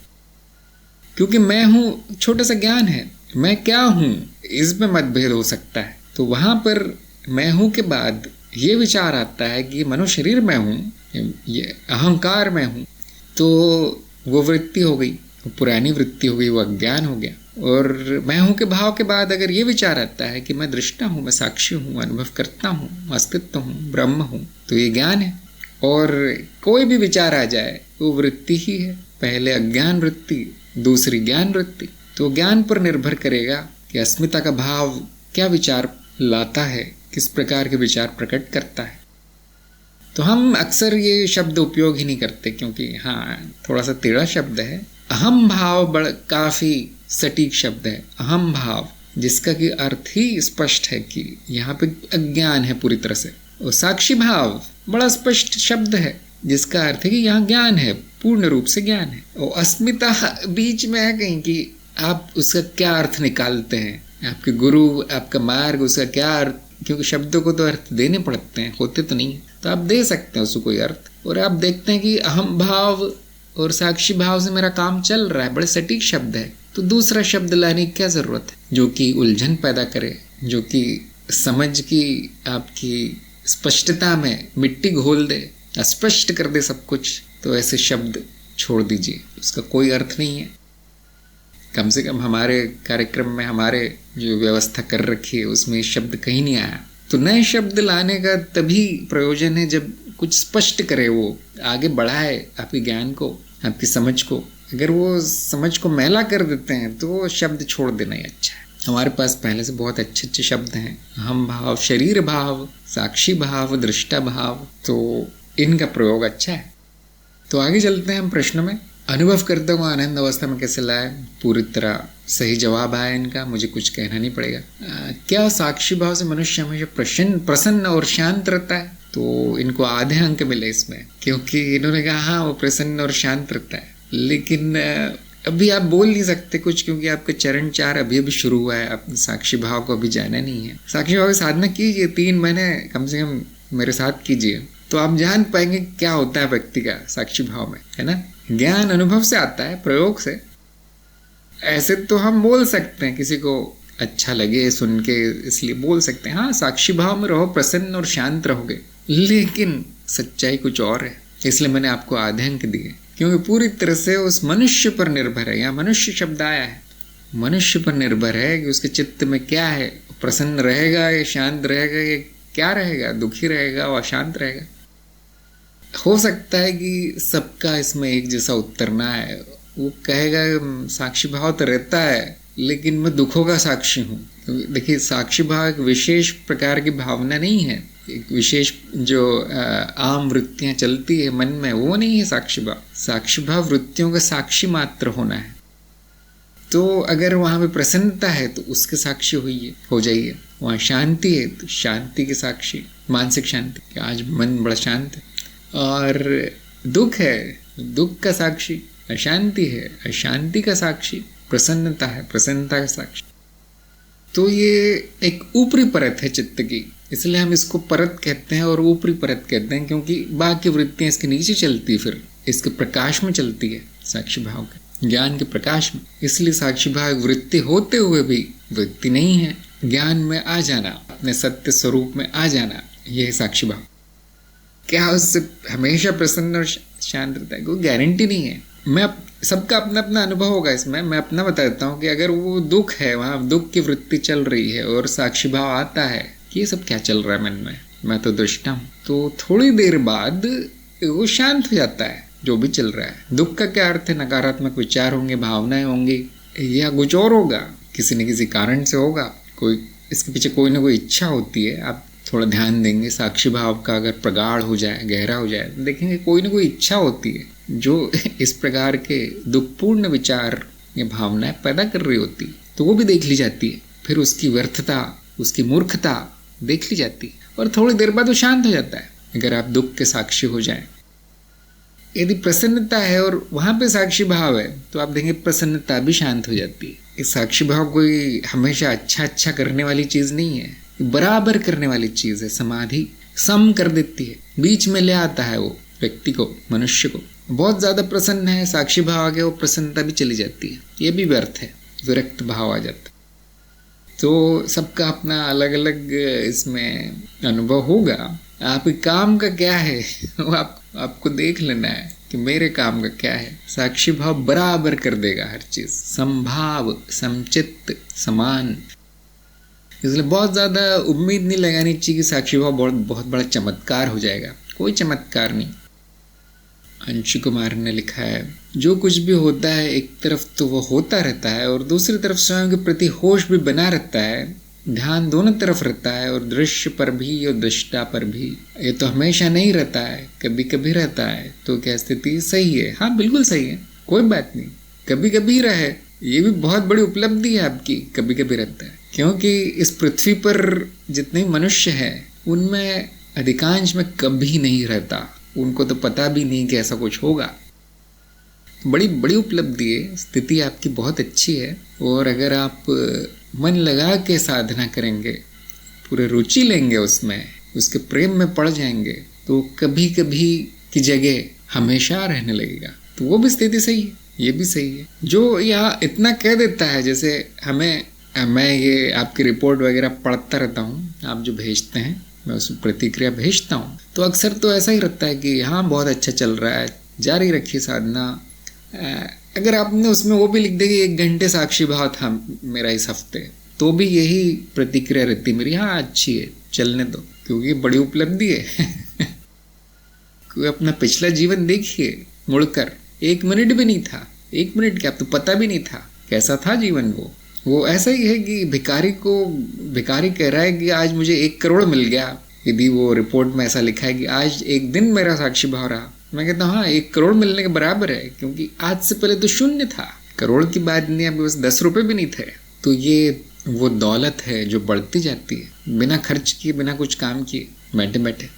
क्योंकि मैं हूं छोटा सा ज्ञान है, मैं क्या हूं इसमें मतभेद हो सकता है। तो वहां पर मैं हूं के बाद ये विचार आता है कि मनो शरीर मैं हूं, ये अहंकार मैं हूं, तो वो वृत्ति हो गई, पुरानी वृत्ति हो गई, वो अज्ञान हो गया। और मैं हूं के भाव के बाद अगर ये विचार आता है कि मैं दृष्टा हूं, मैं साक्षी हूं, अनुभव करता हूं, अस्तित्व हूं, ब्रह्म हूं, तो ये ज्ञान है। और कोई भी विचार आ जाए वो वृत्ति ही है। पहले अज्ञान वृत्ति, दूसरी ज्ञान वृत्ति। तो ज्ञान पर निर्भर करेगा कि अस्मिता का भाव क्या विचार लाता है, किस प्रकार के विचार प्रकट करता है। तो हम अक्सर ये शब्द उपयोग ही नहीं करते, क्योंकि हाँ थोड़ा सा टेढ़ा शब्द है। अहम भाव बड़ा काफी सटीक शब्द है। अहम भाव, जिसका कि अर्थ ही स्पष्ट है कि यहाँ पे अज्ञान है पूरी तरह से। और साक्षी भाव बड़ा स्पष्ट शब्द है, जिसका अर्थ है कि यहाँ ज्ञान है, पूर्ण रूप से ज्ञान है। और अस्मिता बीच में है कहीं कि आप उसका क्या अर्थ निकालते हैं, आपके गुरु, आपका मार्ग, उसका क्या अर्थ, क्योंकि शब्दों को तो अर्थ देने पड़ते हैं, होते तो नहीं। तो आप दे सकते हैं उसको कोई अर्थ, और आप देखते हैं कि अहम भाव और साक्षी भाव से मेरा काम चल रहा है, बड़े सटीक शब्द है। तो दूसरा शब्द लाने की क्या जरूरत है, जो कि उलझन पैदा करे, जो कि समझ की आपकी स्पष्टता में मिट्टी घोल दे, अस्पष्ट कर दे सब कुछ। तो ऐसे शब्द छोड़ दीजिए, उसका कोई अर्थ नहीं है। कम से कम हमारे कार्यक्रम में हमारे जो व्यवस्था कर रखी है उसमें शब्द कहीं नहीं आया। तो नए शब्द लाने का तभी प्रयोजन है जब कुछ स्पष्ट करे, वो आगे बढ़ाए आपके ज्ञान को, आपकी समझ को। अगर वो समझ को मैला कर देते हैं तो वो शब्द छोड़ देना ही अच्छा है। हमारे पास पहले से बहुत अच्छे अच्छे शब्द हैं, अहम भाव, शरीर भाव, साक्षी भाव, दृष्टा भाव, तो इनका प्रयोग अच्छा है। तो आगे चलते हैं हम प्रश्न में। अनुभव करते हुए आनंद अवस्था में कैसे लाए? पूरी तरह सही जवाब आया इनका, मुझे कुछ कहना नहीं पड़ेगा। क्या साक्षी भाव से मनुष्य हमेशा प्रसन्न और शांत रहता है? तो इनको आधे अंक मिले इसमें, क्योंकि इन्होंने कहा हाँ वो प्रसन्न और शांत रहता है। लेकिन अभी आप बोल नहीं सकते कुछ, क्योंकि आपका चरण 4 अभी अभी शुरू हुआ है, आप साक्षी भाव को अभी जाना नहीं है। साक्षी भाव की साधना कीजिए, 3 महीने कम से कम मेरे साथ कीजिए, तो आप जान पाएंगे क्या होता है व्यक्ति का साक्षी भाव में, है ना। ज्ञान अनुभव से आता है, प्रयोग से। ऐसे तो हम बोल सकते हैं, किसी को अच्छा लगे सुन के इसलिए बोल सकते हैं, हाँ साक्षी भाव में रहो, प्रसन्न और शांत रहोगे, लेकिन सच्चाई कुछ और है। इसलिए मैंने आपको आधे अंक दिए, क्योंकि पूरी तरह से उस मनुष्य पर निर्भर है। यहाँ मनुष्य शब्द आया है, मनुष्य पर निर्भर है कि उसके चित्त में क्या है, प्रसन्न रहेगा या शांत रहेगा, या क्या रहेगा, दुखी रहेगा और अशांत रहेगा। हो सकता है कि सबका इसमें एक जैसा उत्तर ना है। वो कहेगा साक्षी भाव तो रहता है, लेकिन मैं दुखों का साक्षी हूँ। देखिए, साक्षी भाव एक विशेष प्रकार की भावना नहीं है, एक विशेष जो आम वृत्तियां चलती है मन में, वो नहीं है साक्षी भाव। साक्षी भाव वृत्तियों का साक्षी मात्र होना है। तो अगर वहाँ पे प्रसन्नता है तो उसके साक्षी हो जाइए। वहाँ शांति है तो शांति के साक्षी, मानसिक शांति, कि आज मन बड़ा शांत है। और दुख है, दुख का साक्षी, अशांति है, अशांति का साक्षी, प्रसन्नता है, प्रसन्नता का साक्षी। तो ये एक ऊपरी परत है चित्त की, इसलिए हम इसको परत कहते हैं और ऊपरी परत कहते हैं, क्योंकि बाकी वृत्तियां इसके नीचे चलती है, फिर इसके प्रकाश में चलती है, साक्षी भाव के ज्ञान के प्रकाश में। इसलिए साक्षी भाव वृत्ति होते हुए भी वृत्ति नहीं है। ज्ञान में आ जाना, अपने सत्य स्वरूप में आ जाना, यह है साक्षी भाव। क्या उससे हमेशा प्रसन्न और शांत रहता है? कोई गारंटी नहीं है। मैं सबका अपना अपना अनुभव होगा इसमें। मैं अपना बता देता हूँ कि अगर वो दुख है, वहाँ दुख की वृत्ति चल रही है और साक्षी भाव आता है कि ये सब क्या चल रहा है मन में, मैं तो दृष्टा हूँ, तो थोड़ी देर बाद वो शांत हो जाता है जो भी चल रहा है। दुख का क्या अर्थ है? नकारात्मक विचार होंगे, भावनाएं होंगी, या कुछ और होगा, किसी न किसी कारण से होगा, कोई इसके पीछे कोई ना कोई इच्छा होती है। आप थोड़ा ध्यान देंगे, साक्षी भाव का अगर प्रगाढ़ हो जाए, गहरा हो जाए, देखेंगे कोई ना कोई इच्छा होती है जो इस प्रकार के दुखपूर्ण विचार या भावनाएं पैदा कर रही होती, तो वो भी देख ली जाती है। फिर उसकी व्यर्थता, उसकी मूर्खता देख ली जाती है और थोड़ी देर बाद वो शांत हो जाता है, अगर आप दुख के साक्षी हो जाएं। यदि प्रसन्नता है और वहाँ पे साक्षी भाव है तो आप देखेंगे प्रसन्नता भी शांत हो जाती है। इस साक्षी भाव कोई हमेशा अच्छा करने वाली चीज़ नहीं है, बराबर करने वाली चीज़ है। समाधि सम कर देती है, बीच में ले आता है वो व्यक्ति को, मनुष्य को। बहुत ज़्यादा प्रसन्न है, साक्षी भाव आ गया, वो प्रसन्नता भी चली जाती है, ये भी व्यर्थ है, विरक्त भाव आ जाता है। तो सबका अपना अलग अलग इसमें अनुभव होगा। आपके काम का क्या है वो आपको देख लेना है कि मेरे काम का क्या है। साक्षी भाव बराबर कर देगा हर चीज़, समभाव, समचित्त, समान। इसलिए बहुत ज़्यादा उम्मीद नहीं लगानी चाहिए कि साक्षी भाव बहुत बड़ा चमत्कार हो जाएगा। कोई चमत्कार नहीं। अंशु कुमार ने लिखा है, जो कुछ भी होता है एक तरफ तो वो होता रहता है और दूसरी तरफ स्वयं के प्रति होश भी बना रहता है। ध्यान दोनों तरफ रहता है, और दृश्य पर भी और दृष्टा पर भी। ये तो हमेशा नहीं रहता है, कभी कभी रहता है। तो क्या स्थिति सही है? हाँ बिल्कुल सही है, कोई बात नहीं, कभी कभी रहे, ये भी बहुत बड़ी उपलब्धि है आपकी, कभी कभी रहता है। क्योंकि इस पृथ्वी पर जितने मनुष्य हैं उनमें अधिकांश में कभी नहीं रहता, उनको तो पता भी नहीं कि ऐसा कुछ होगा। बड़ी बड़ी उपलब्धि है, स्थिति आपकी बहुत अच्छी है। और अगर आप मन लगा के साधना करेंगे, पूरे रुचि लेंगे उसमें, उसके प्रेम में पड़ जाएंगे, तो कभी कभी की जगह हमेशा रहने लगेगा। तो वो भी स्थिति सही है, ये भी सही है। जो यहाँ इतना कह देता है, जैसे मैं ये आपकी रिपोर्ट वगैरह पढ़ता रहता हूँ, आप जो भेजते हैं मैं उसमें प्रतिक्रिया भेजता हूँ, तो अक्सर तो ऐसा ही रहता है कि हाँ बहुत अच्छा चल रहा है, जारी रखिए साधना। अगर आपने उसमें वो भी लिख दे कि 1 घंटे साक्षी भाव था मेरा इस हफ्ते, तो भी यही प्रतिक्रिया रहती मेरी, हाँ अच्छी है, चलने दो, क्योंकि बड़ी उपलब्धि है। कोई अपना पिछला जीवन देखिए मुड़कर, 1 मिनट भी नहीं था, 1 मिनट क्या, तो पता भी नहीं था कैसा था जीवन। वो ऐसा ही है कि भिखारी कह रहा है कि आज मुझे 1 करोड़ मिल गया। यदि वो रिपोर्ट में ऐसा लिखा है कि आज 1 दिन मेरा साक्षी भाव रहा, मैं कहता हूँ हाँ 1 करोड़ मिलने के बराबर है, क्योंकि आज से पहले तो शून्य था, करोड़ की बात नहीं, अभी बस 10 रुपये भी नहीं थे। तो ये वो दौलत है जो बढ़ती जाती है बिना खर्च किए, बिना कुछ काम किए, बैठे बैठे।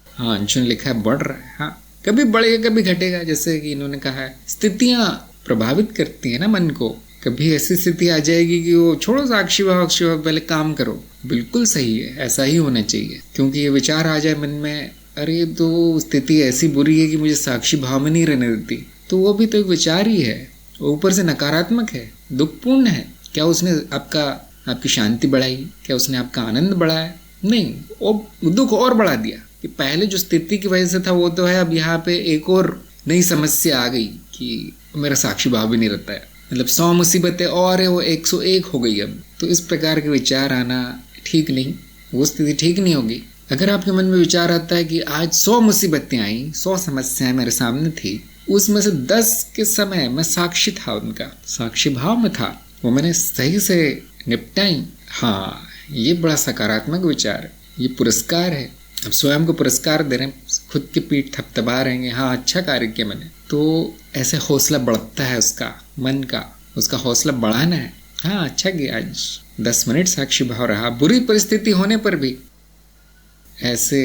हाँ अंशु ने लिखा है बढ़ रहा है, हाँ कभी बढ़ेगा कभी घटेगा। जैसे कि इन्होंने कहा है, स्थितियाँ प्रभावित करती है ना मन को। कभी ऐसी स्थिति आ जाएगी कि वो छोड़ो साक्षी भाव पहले काम करो, बिल्कुल सही है, ऐसा ही होना चाहिए। क्योंकि ये विचार आ जाए मन में अरे ये तो स्थिति ऐसी बुरी है कि मुझे साक्षी भाव में नहीं रहने देती, तो वो भी तो एक विचार ही है, ऊपर से नकारात्मक है, दुखपूर्ण है। क्या उसने आपकी शांति बढ़ाई? क्या उसने आपका आनंद बढ़ाया? नहीं, वो दुख और बढ़ा दिया कि पहले जो स्थिति की वजह से था वो तो है, अब यहाँ पे एक और नई समस्या आ गई कि मेरा साक्षी भाव भी नहीं रहता है, मतलब 100 मुसीबतें और है वो 101 हो गई अब। तो इस प्रकार के विचार आना ठीक नहीं, वो स्थिति ठीक नहीं होगी। अगर आपके मन में विचार आता है कि आज 100 मुसीबतें आई, 100 समस्याएं मेरे सामने थी, उसमें से 10 के समय मैं साक्षी था, उनका साक्षी भाव में था, वो मैंने सही से निपटाई, हाँ, ये बड़ा सकारात्मक विचार है, ये पुरस्कार है। अब स्वयं को पुरस्कार दे रहे हैं, खुद की पीठ थपथपा रहे हैं, हाँ अच्छा कार्य किया मैंने, तो ऐसे हौसला बढ़ता है उसका, मन का, उसका हौसला बढ़ाना है। हाँ अच्छा किया, आज 10 मिनट साक्षी भाव रहा। बुरी परिस्थिति होने पर भी ऐसे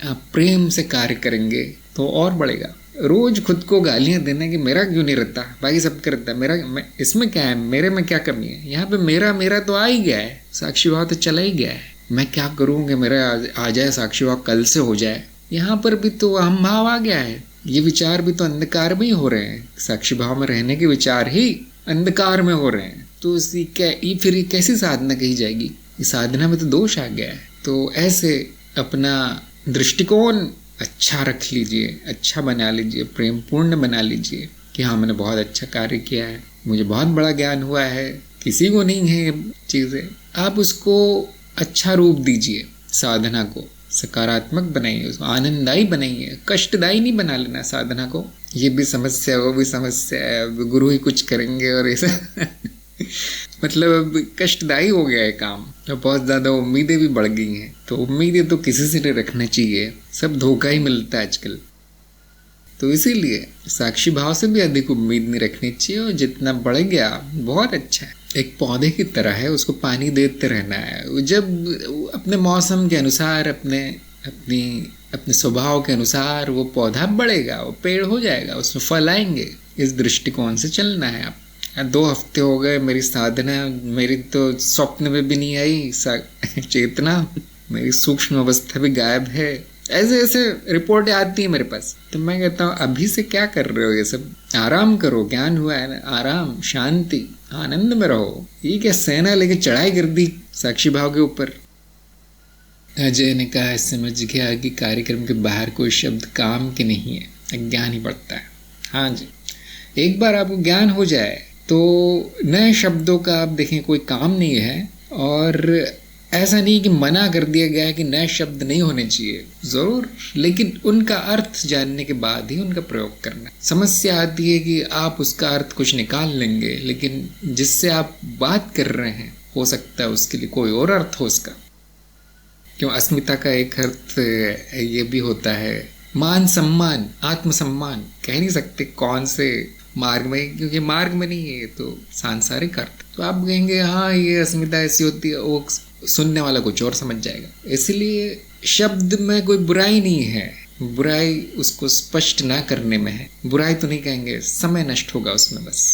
आप प्रेम से कार्य करेंगे तो और बढ़ेगा। रोज खुद को गालियां देना कि मेरा क्यों नहीं रहता, बाकी सब करता है, मैं इसमें क्या है, मेरे में क्या कमी है, यहाँ पे मेरा तो आ ही गया है, साक्षी भाव तो चला ही गया है, मैं क्या करूँ कि मेरा आ जाए साक्षी भाव, कल से हो जाए। यहाँ पर भी तो अहम भाव आ गया है, ये विचार भी तो अंधकार में ही हो रहे हैं, साक्षी भाव में रहने के विचार ही अंधकार में हो रहे हैं, तो फिर कैसी साधना कही जाएगी? इस साधना में तो दोष आ गया है। तो ऐसे अपना दृष्टिकोण अच्छा रख लीजिए, अच्छा बना लीजिए, प्रेम पूर्ण बना लीजिए कि हाँ मैंने बहुत अच्छा कार्य किया है, मुझे बहुत बड़ा ज्ञान हुआ है, किसी को नहीं है ये चीज़ें। आप उसको अच्छा रूप दीजिए, साधना को सकारात्मक बनाइए, उसको आनंददायी बनाइए, कष्टदायी नहीं बना लेना साधना को। ये भी समस्या, वो भी समस्या है, गुरु ही कुछ करेंगे और ऐसा मतलब कष्टदायी हो गया है काम, और बहुत ज़्यादा उम्मीदें भी बढ़ गई हैं। तो उम्मीदें तो किसी से नहीं रखना चाहिए, सब धोखा ही मिलता है आजकल। तो इसीलिए साक्षी भाव से भी अधिक उम्मीद नहीं रखनी चाहिए, और जितना बढ़ गया बहुत अच्छा है। एक पौधे की तरह है, उसको पानी देते रहना है, जब अपने मौसम के अनुसार, अपने स्वभाव के अनुसार वो पौधा बढ़ेगा, वो पेड़ हो जाएगा, उसमें फल आएंगे। इस दृष्टिकोण से चलना है। आप 2 हफ्ते हो गए मेरी साधना, मेरी तो स्वप्न में भी नहीं आई चेतना, मेरी सूक्ष्म अवस्था भी गायब है, ऐसे ऐसे रिपोर्टें आती है मेरे पास। तो मैं कहता हूँ अभी से क्या कर रहे हो, ये सब आराम करो, ज्ञान हुआ है ना, आराम, शांति, आनंद में रहो। ये क्या सेना लेके चढ़ाई कर दी साक्षी भाव के ऊपर। अजय ने कहा, समझ गया कि कार्यक्रम के बाहर कोई शब्द काम के नहीं है, अज्ञान ही बढ़ता है। हाँ जी, एक बार आपको ज्ञान हो जाए तो नए शब्दों का आप देखें कोई काम नहीं है, और ऐसा नहीं कि मना कर दिया गया है कि नए शब्द नहीं होने चाहिए, ज़रूर, लेकिन उनका अर्थ जानने के बाद ही उनका प्रयोग करना। समस्या आती है कि आप उसका अर्थ कुछ निकाल लेंगे, लेकिन जिससे आप बात कर रहे हैं हो सकता है उसके लिए कोई और अर्थ हो उसका। क्यों, अस्मिता का एक अर्थ ये भी होता है, मान सम्मान, आत्मसम्मान, कह नहीं सकते कौन से मार्ग में, क्योंकि मार्ग में नहीं है, तो सांसारिक अर्थ। तो आप कहेंगे हाँ ये अस्मिता ऐसी होती है, वो सुनने वाला कुछ और समझ जाएगा। इसलिए शब्द में कोई बुराई नहीं है, बुराई उसको स्पष्ट ना करने में है। बुराई तो नहीं कहेंगे, समय नष्ट होगा उसमें बस।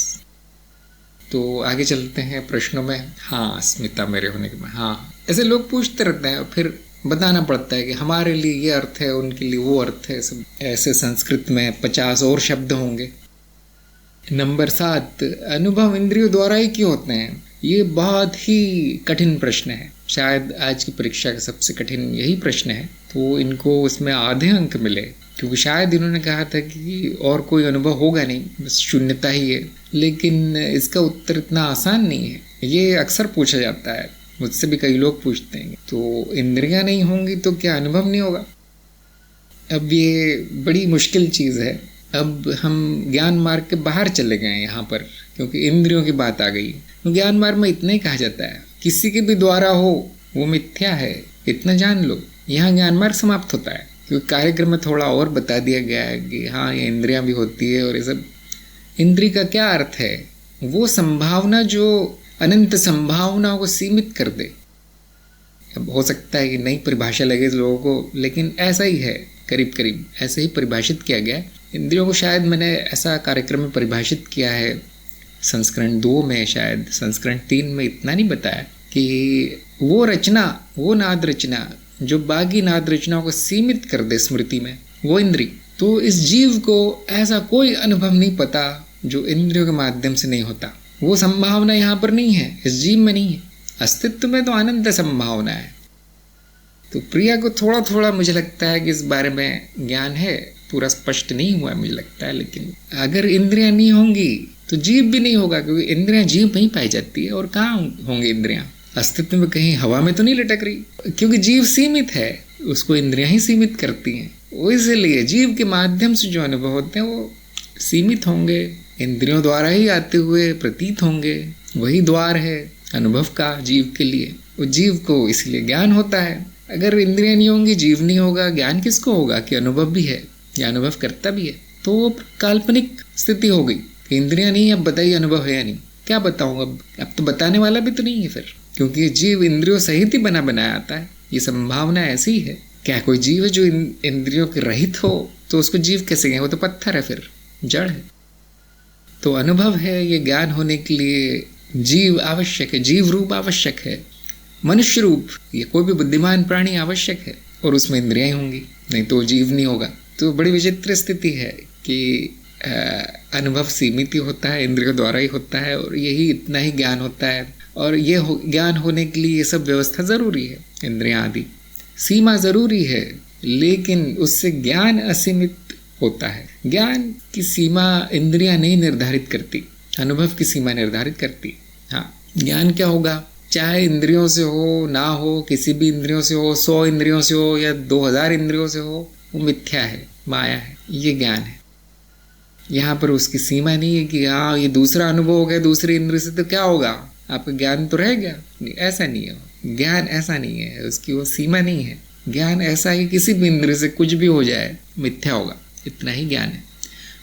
तो आगे चलते हैं प्रश्नों में। हाँ, अस्मिता मेरे होने के बाद, हाँ, ऐसे लोग पूछते रहते हैं, फिर बताना पड़ता है कि हमारे लिए ये अर्थ है, उनके लिए वो अर्थ है। सब ऐसे संस्कृत में 50 और शब्द होंगे। नंबर 7, अनुभव इंद्रियों द्वारा ही क्यों होते हैं? ये बहुत ही कठिन प्रश्न है, शायद आज की परीक्षा का सबसे कठिन यही प्रश्न है। तो इनको उसमें आधे अंक मिले, क्योंकि शायद इन्होंने कहा था कि और कोई अनुभव होगा नहीं, बस शून्यता ही है। लेकिन इसका उत्तर इतना आसान नहीं है, ये अक्सर पूछा जाता है, मुझसे भी कई लोग पूछते हैं। तो इंद्रियां नहीं होंगी तो क्या अनुभव नहीं होगा? अब ये बड़ी मुश्किल चीज़ है। अब हम ज्ञान मार्ग के बाहर चले गए हैं यहाँ पर, क्योंकि इंद्रियों की बात आ गई। तो ज्ञान मार्ग में इतना ही कहा जाता है, किसी के भी द्वारा हो वो मिथ्या है, इतना जान लो। यहाँ ज्ञान मार्ग समाप्त होता है, क्योंकि कार्यक्रम में थोड़ा और बता दिया गया है कि हाँ ये इंद्रियां भी होती है, और ये सब। इंद्रिय का क्या अर्थ है? वो संभावना जो अनंत संभावनाओं को सीमित कर दे। अब हो सकता है कि नई परिभाषा लगे लोगों को, लेकिन ऐसा ही है, करीब करीब ऐसे ही परिभाषित किया गया है इंद्रियों को। शायद मैंने ऐसा कार्यक्रम में परिभाषित किया है संस्करण 2 में, शायद संस्करण 3 में इतना नहीं बताया कि वो रचना, वो नाद रचना जो बाकी नाद रचनाओं को सीमित कर दे स्मृति में, वो इंद्री। तो इस जीव को ऐसा कोई अनुभव नहीं पता जो इंद्रियों के माध्यम से नहीं होता। वो संभावना यहाँ पर नहीं है, इस जीव में नहीं है। अस्तित्व में तो अनंत संभावना है। तो प्रिया को थोड़ा थोड़ा मुझे लगता है कि इस बारे में ज्ञान है, पूरा स्पष्ट नहीं हुआ मुझे लगता है। लेकिन अगर इंद्रियां नहीं होंगी तो जीव भी नहीं होगा, क्योंकि इंद्रियां जीव में ही पाई जाती है। और कहाँ होंगी इंद्रियां? अस्तित्व में कहीं हवा में तो नहीं लटक रही, क्योंकि जीव सीमित है, उसको इंद्रियां ही सीमित करती हैं। इसलिए जीव के माध्यम से जो अनुभव होते हैं वो सीमित होंगे, इंद्रियों द्वारा ही आते हुए प्रतीत होंगे। वही द्वार है अनुभव का जीव के लिए। वो जीव को इसलिए ज्ञान होता है। अगर इंद्रियां नहीं होंगी, जीव नहीं होगा, ज्ञान किसको होगा कि अनुभव भी है या अनुभव करता भी है? तो वो काल्पनिक स्थिति हो गई कि इंद्रियां नहीं, अब बताइए अनुभव है या नहीं। क्या बताऊं अब तो बताने वाला भी तो नहीं है फिर, क्योंकि जीव इंद्रियों सहित ही बनाया आता है। ये संभावना ऐसी है। क्या कोई जीव है जो इंद्रियों के रहित हो? तो उसको जीव कैसे कहें? वो तो पत्थर है, फिर जड़ है। तो अनुभव है, ये ज्ञान होने के लिए जीव आवश्यक है, जीव रूप आवश्यक है, मनुष्य रूप, ये कोई भी बुद्धिमान प्राणी आवश्यक है, और उसमें इंद्रियां होंगी, नहीं तो जीव नहीं होगा। तो बड़ी विचित्र स्थिति है कि अनुभव सीमित ही होता है, इंद्रियों द्वारा ही होता है, और यही इतना ही ज्ञान होता है। और ये ज्ञान होने के लिए ये सब व्यवस्था ज़रूरी है, इंद्रियां आदि, सीमा ज़रूरी है, लेकिन उससे ज्ञान असीमित होता है। ज्ञान की सीमा इंद्रियां नहीं निर्धारित करती, अनुभव की सीमा निर्धारित करती। हाँ, ज्ञान क्या होगा? चाहे इंद्रियों से हो ना हो, किसी भी इंद्रियों से हो, 100 इंद्रियों से हो या 2000 इंद्रियों से हो, वो मिथ्या है, माया है, ये ज्ञान है। यहाँ पर उसकी सीमा नहीं है कि हाँ ये दूसरा अनुभव हो गया दूसरे इंद्रिय से तो क्या होगा, आपका ज्ञान तो रह गया। नहीं, ऐसा नहीं है। ज्ञान ऐसा नहीं है, उसकी वो सीमा नहीं है। ज्ञान ऐसा है किसी भी इंद्रिय से कुछ भी हो जाए मिथ्या होगा, इतना ही ज्ञान है।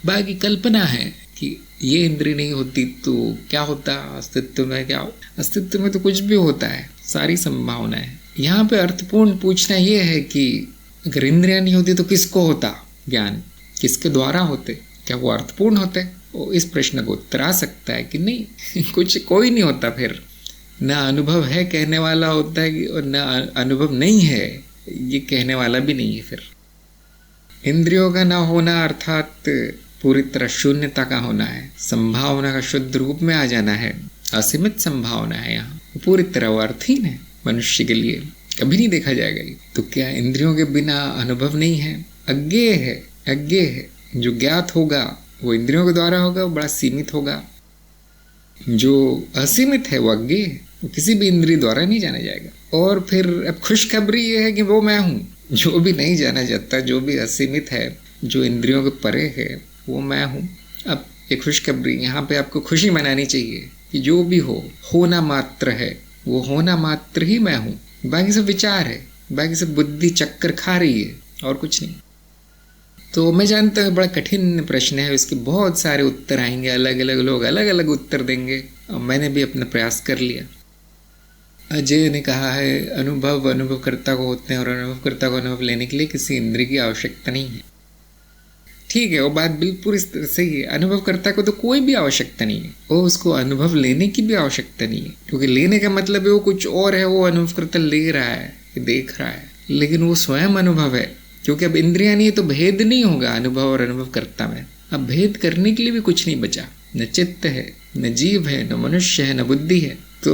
बाकी कल्पना है कि ये इंद्रिय नहीं होती तो क्या होता, अस्तित्व में क्या हो? अस्तित्व में तो कुछ भी होता है, सारी संभावना है। यहाँ पे अर्थपूर्ण पूछना ये है कि अगर इंद्रियां नहीं होती तो किसको होता ज्ञान, किसके द्वारा होते? क्या वो अर्थपूर्ण होते? वो इस प्रश्न को उत्तर आ सकता है कि नहीं कुछ कोई नहीं होता। फिर ना अनुभव है कहने वाला होता है और ना अनुभव नहीं है ये कहने वाला भी नहीं है। फिर इंद्रियों का ना होना अर्थात पूरी तरह शून्यता का होना है, संभावना का शुद्ध रूप में आ जाना है, असीमित संभावना है। यहाँ पूरी तरह वो अर्थहीन है, मनुष्य के लिए कभी नहीं देखा जाएगा। तो क्या इंद्रियों के बिना अनुभव नहीं है? अज्ञेय है, अज्ञेय है। जो ज्ञात होगा वो इंद्रियों के द्वारा होगा, वो बड़ा सीमित होगा। जो असीमित है वो अज्ञेय है, वो किसी भी इंद्रिय द्वारा नहीं जाना जाएगा। और फिर अब खुशखबरी ये है कि वो मैं हूँ, जो भी नहीं जाना जाता, जो भी असीमित है, जो इंद्रियों के परे है, वो मैं हूँ। अब ये खुशखबरी, यहाँ पे आपको खुशी मनानी चाहिए कि जो भी हो, होना मात्र है, वो होना मात्र ही मैं हूँ। बाकी सब विचार है, बाकी सब बुद्धि चक्कर खा रही है और कुछ नहीं। तो मैं जानता हूँ बड़ा कठिन प्रश्न है, इसके बहुत सारे उत्तर आएंगे, अलग अलग लोग अलग अलग उत्तर देंगे, और मैंने भी अपना प्रयास कर लिया। अजय ने कहा है अनुभव अनुभवकर्ता को होते हैं और अनुभवकर्ता को अनुभव लेने के लिए किसी इंद्रिय की आवश्यकता नहीं है। ठीक है, वो बात बिल्कुल इस तरह सही है। अनुभवकर्ता को तो कोई भी आवश्यकता नहीं है, वो उसको अनुभव लेने की भी आवश्यकता नहीं है, क्योंकि लेने का मतलब है वो कुछ और है, वो अनुभवकर्ता ले रहा है, देख रहा है, लेकिन वो स्वयं अनुभव है। क्योंकि अब इंद्रियां नहीं है तो भेद नहीं होगा अनुभव और अनुभवकर्ता में। अब भेद करने के लिए भी कुछ नहीं बचा, न चित्त है, न जीव है, न मनुष्य है, न बुद्धि है। तो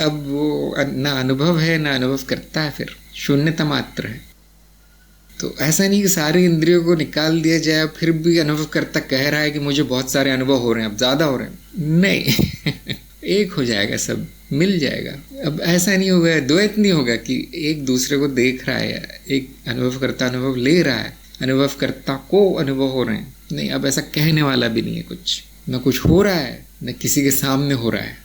अब वो न अनुभव है न अनुभव करता है, फिर शून्यता मात्र है। तो ऐसा नहीं कि सारी इंद्रियों को निकाल दिया जाए फिर भी अनुभवकर्ता कह रहा है कि मुझे बहुत सारे अनुभव हो रहे हैं, अब ज़्यादा हो रहे हैं, नहीं एक हो जाएगा, सब मिल जाएगा। अब ऐसा नहीं होगा, द्वैत नहीं होगा कि एक दूसरे को देख रहा है, एक अनुभवकर्ता अनुभव ले रहा है, अनुभवकर्ता को अनुभव हो रहे हैं, नहीं। अब ऐसा कहने वाला भी नहीं है, कुछ न कुछ हो रहा है न किसी के सामने हो रहा है।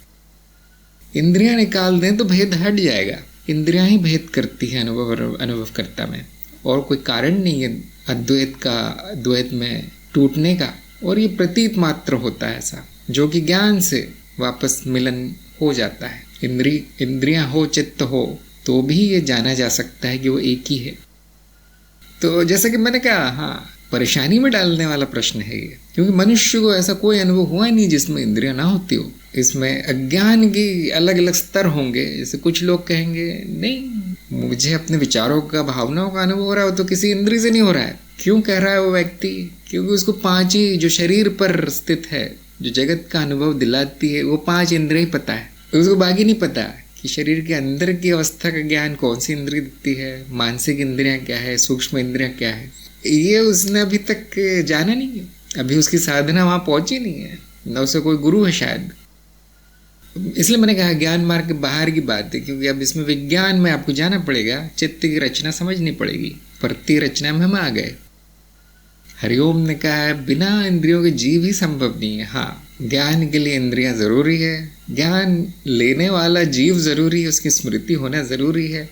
इंद्रियां निकाल दें तो भेद हट जाएगा, इंद्रियां ही भेद करती है अनुभव और अनुभवकर्ता में, और कोई कारण नहीं है अद्वैत का द्वैत में टूटने का। और ये प्रतीत मात्र होता है ऐसा, जो कि ज्ञान से वापस मिलन हो जाता है। इंद्रियां हो, चित्त हो, तो भी ये जाना जा सकता है कि वो एक ही है। तो जैसा कि मैंने कहा, हाँ, परेशानी में डालने वाला प्रश्न है ये, क्योंकि मनुष्य को ऐसा कोई अनुभव हुआ नहीं जिसमें इंद्रियां ना होती हो। इसमें अज्ञान के अलग अलग स्तर होंगे। जैसे कुछ लोग कहेंगे नहीं, मुझे अपने विचारों का, भावनाओं का अनुभव हो रहा है, वो तो किसी इंद्रिय से नहीं हो रहा है। क्यों कह रहा है वो व्यक्ति? क्योंकि उसको 5 ही जो शरीर पर स्थित है, जो जगत का अनुभव दिलाती है, वो 5 इंद्रिय ही पता है, उसको बाकी नहीं पता कि शरीर के अंदर की अवस्था का ज्ञान कौन सी इंद्रिय देती है, मानसिक इंद्रियां क्या है, सूक्ष्म इंद्रियां क्या है, ये उसने अभी तक जाना नहीं है। अभी उसकी साधना वहां पहुंची नहीं है, न उसे कोई गुरु है शायद। इसलिए मैंने कहा ज्ञान मार्ग के बाहर की बात है, क्योंकि अब इसमें विज्ञान में आपको जाना पड़ेगा, चित्त की रचना समझनी पड़ेगी। प्रति रचना में हम आ गए। हरिओम ने कहा है बिना इंद्रियों के जीव ही संभव नहीं है। हाँ, ज्ञान के लिए इंद्रियां जरूरी है, ज्ञान लेने वाला जीव जरूरी है, उसकी स्मृति होना जरूरी है।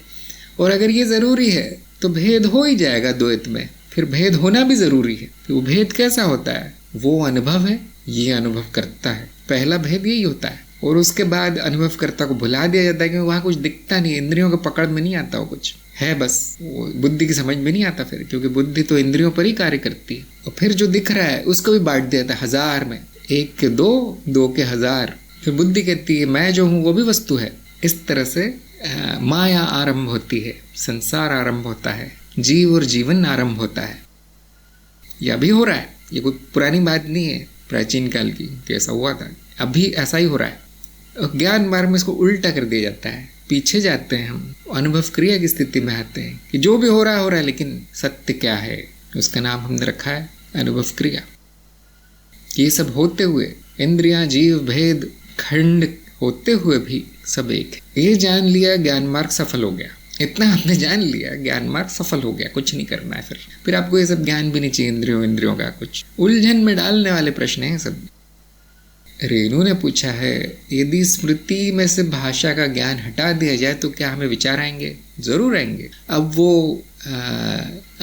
और अगर ये जरूरी है तो भेद हो ही जाएगा द्वैत में। फिर भेद होना भी जरूरी है। तो भेद कैसा होता है? वो अनुभव है, ये अनुभव करता है। पहला भेद यही होता है। और उसके बाद अनुभवकर्ता को भुला दिया जाता है, क्योंकि वहां कुछ दिखता नहीं, इंद्रियों के पकड़ में नहीं आता, वो कुछ है बस, वो बुद्धि की समझ में नहीं आता फिर, क्योंकि बुद्धि तो इंद्रियों पर ही कार्य करती है। और फिर जो दिख रहा है उसको भी बांट दिया जाता है 1000 में, 1 के 2, 2 के 1000। फिर बुद्धि कहती है मैं जो हूँ वो भी वस्तु है। इस तरह से माया आरंभ होती है, संसार आरंभ होता है, जीव और जीवन आरंभ होता है। यह अभी हो रहा है, ये कोई पुरानी बात नहीं है प्राचीन काल की कि ऐसा हुआ था, अभी ऐसा ही हो रहा है। ज्ञान मार्ग में इसको उल्टा कर दिया जाता है, पीछे जाते हैं हम, अनुभव क्रिया की स्थिति में आते हैं कि जो भी हो रहा है, लेकिन सत्य क्या है, उसका नाम हमने रखा है अनुभव क्रिया। ये सब होते हुए इंद्रियां, जीव, भेद, खंड होते हुए भी सब एक है। ये जान लिया, ज्ञान मार्ग सफल हो गया। इतना आपने जान लिया, ज्ञान मार्ग सफल हो गया, कुछ नहीं करना है फिर आपको ये सब ज्ञान भी नहीं चाहिए, इंद्रियों का कुछ उलझन में डालने वाले प्रश्न हैं सब। रेणु ने पूछा है यदि स्मृति में से भाषा का ज्ञान हटा दिया जाए तो क्या हमें विचार आएंगे? जरूर आएंगे। अब वो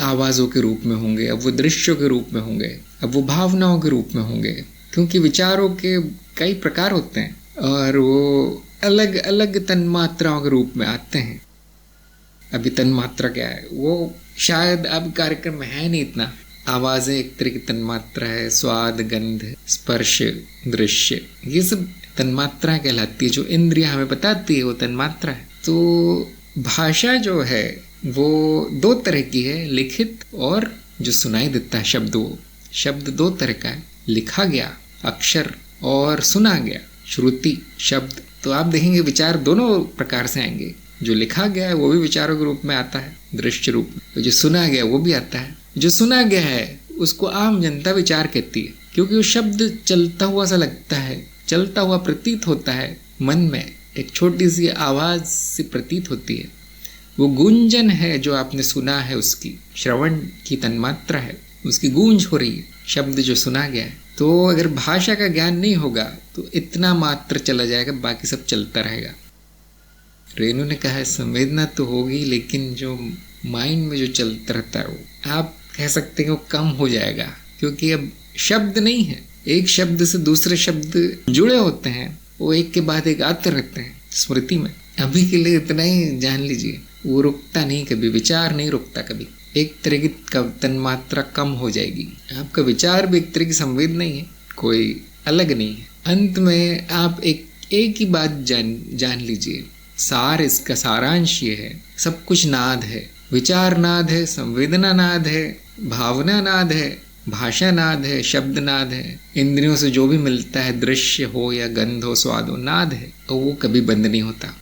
आवाज़ों के रूप में होंगे, अब वो दृश्यों के रूप में होंगे, अब वो भावनाओं के रूप में होंगे, क्योंकि विचारों के कई प्रकार होते हैं और वो अलग अलग तन्मात्राओं के रूप में आते हैं। अभी तन्मात्रा क्या है वो शायद अब कार्यक्रम में है नहीं इतना। आवाज़ें एक तरह की तन्मात्रा है, स्वाद, गंध, स्पर्श, दृश्य, ये सब तन्मात्रा कहलाती है। जो इंद्रियां हमें बताती है वो तन्मात्रा है। तो भाषा जो है वो 2 तरह की है, लिखित और जो सुनाई देता है शब्द। वो शब्द 2 तरह का है, लिखा गया अक्षर और सुना गया श्रुति शब्द। तो आप देखेंगे विचार दोनों प्रकार से आएंगे। जो लिखा गया है वो भी विचारों के रूप में आता है, दृश्य रूप में। जो सुना गया वो भी आता है। जो सुना गया है उसको आम जनता विचार कहती है, क्योंकि वो शब्द चलता हुआ सा लगता है, चलता हुआ प्रतीत होता है मन में, एक छोटी सी आवाज से प्रतीत होती है। वो गूंजन है जो आपने सुना है, उसकी श्रवण की तन्मात्रा है, उसकी गूंज हो रही है शब्द जो सुना गया है। तो अगर भाषा का ज्ञान नहीं होगा तो इतना मात्र चला जाएगा, बाकी सब चलता रहेगा। रेणु ने कहा है संवेदना तो होगी, लेकिन जो माइंड में जो चलता रहता है वो आप कह सकते हैं वो कम हो जाएगा, क्योंकि अब शब्द नहीं है, एक शब्द से दूसरे शब्द जुड़े होते हैं, वो एक के बाद एक आते रहते हैं स्मृति में। अभी के लिए इतना ही जान लीजिए, वो रुकता नहीं कभी, विचार नहीं रुकता कभी। एक तरह की तन्मात्रा कम हो जाएगी। आपका विचार भी एक तरह की संवेदना ही है, कोई अलग नहीं है। अंत में आप एक ही बात जान लीजिए, सार इसका सारांश ये है, सब कुछ नाद है। विचार नाद है, संवेदना नाद है, भावना नाद है, भाषा नाद है, शब्द नाद है। इंद्रियों से जो भी मिलता है, दृश्य हो या गंध हो, स्वाद हो, नाद है। और वो कभी बंद नहीं होता,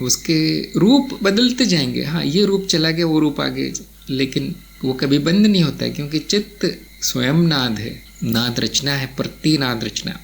उसके रूप बदलते जाएंगे। हाँ, ये रूप चला गया, वो रूप आ गए, लेकिन वो कभी बंद नहीं होता है, क्योंकि चित्त स्वयं नाद है, नाद रचना है, प्रति नाद रचना।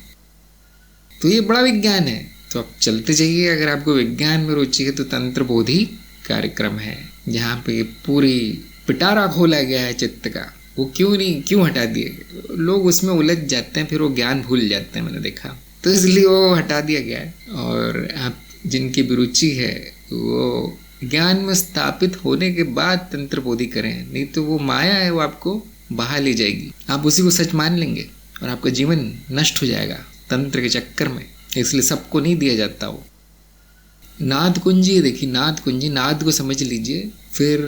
तो ये बड़ा विज्ञान है। तो आप चलते जाइए। अगर आपको विज्ञान में रुचि है तो तंत्र बोधि कार्यक्रम है, जहाँ पे पूरी पिटारा खोला गया है चित्त का। वो क्यों हटा दिए? लोग उसमें उलझ जाते हैं, फिर वो ज्ञान भूल जाते हैं, मैंने देखा। तो इसलिए वो हटा दिया गया है। और आप जिनकी भी रुचि है वो ज्ञान में स्थापित होने के बाद तंत्र बोधि करें, नहीं तो वो माया है, वो आपको बहा ले जाएगी। आप उसी को सच मान लेंगे और आपका जीवन नष्ट हो जाएगा तंत्र के चक्कर में। इसलिए सबको नहीं दिया जाता वो। नाद कुंजी देखिए, नाद कुंजी, नाद को समझ लीजिए, फिर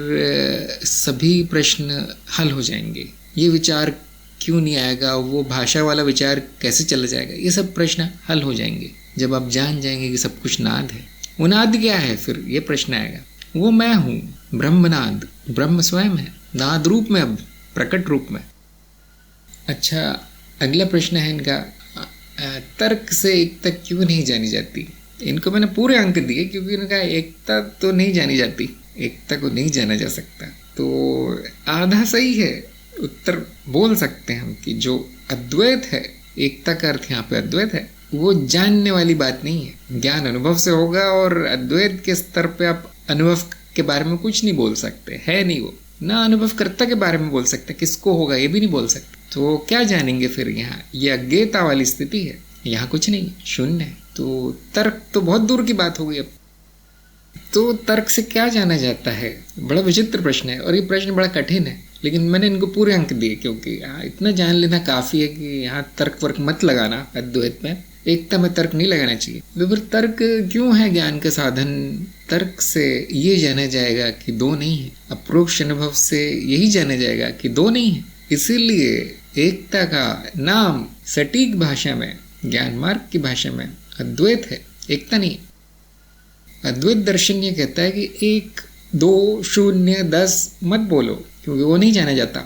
सभी प्रश्न हल हो जाएंगे। ये विचार क्यों नहीं आएगा, वो भाषा वाला विचार कैसे चला जाएगा, ये सब प्रश्न हल हो जाएंगे जब आप जान जाएंगे कि सब कुछ नाद है। वो नाद क्या है, फिर ये प्रश्न आएगा। वो मैं हूँ, ब्रह्मनाद, ब्रह्म स्वयं है, नाद रूप में, अब प्रकट रूप में। अच्छा, अगला प्रश्न है इनका, तर्क से एकता क्यों नहीं जानी जाती? इनको मैंने पूरे अंक दिए क्योंकि इनका एकता तो नहीं जानी जाती, एकता को नहीं जाना जा सकता। तो आधा सही है, उत्तर बोल सकते हैं हम कि जो अद्वैत है, एकता का अर्थ यहाँ पे अद्वैत है, वो जानने वाली बात नहीं है, ज्ञान अनुभव से होगा। और अद्वैत के स्तर पे आप अनुभव के बारे में कुछ नहीं बोल सकते, है नहीं वो, ना अनुभवकर्ता के बारे में बोल सकते, किसको होगा ये भी नहीं बोल सकते। तो क्या जानेंगे फिर? यहाँ ये अज्ञेयता वाली स्थिति है, यहाँ कुछ नहीं, शून्य है। तो तर्क तो बहुत दूर की बात हो गई। अब तो तर्क से क्या जाना जाता है? बड़ा विचित्र प्रश्न है और ये प्रश्न बड़ा कठिन है, लेकिन मैंने इनको पूरे अंक दिए क्योंकि इतना जान लेना काफ़ी है कि यहाँ तर्क वर्क मत लगाना। अद्वैत में एकता में तर्क नहीं लगाना चाहिए। तो फिर तर्क क्यों है ज्ञान का साधन? तर्क से ये जाना जाएगा कि दो नहीं है, अप्रोक्ष अनुभव से यही जाना जाएगा कि दो नहीं है। इसीलिए एकता का नाम सटीक भाषा में, ज्ञान मार्ग की भाषा में अद्वैत है, एकता नहीं। अद्वैत दर्शन ये कहता है कि 1, 2, 0, 10 मत बोलो, क्योंकि वो नहीं जाना जाता।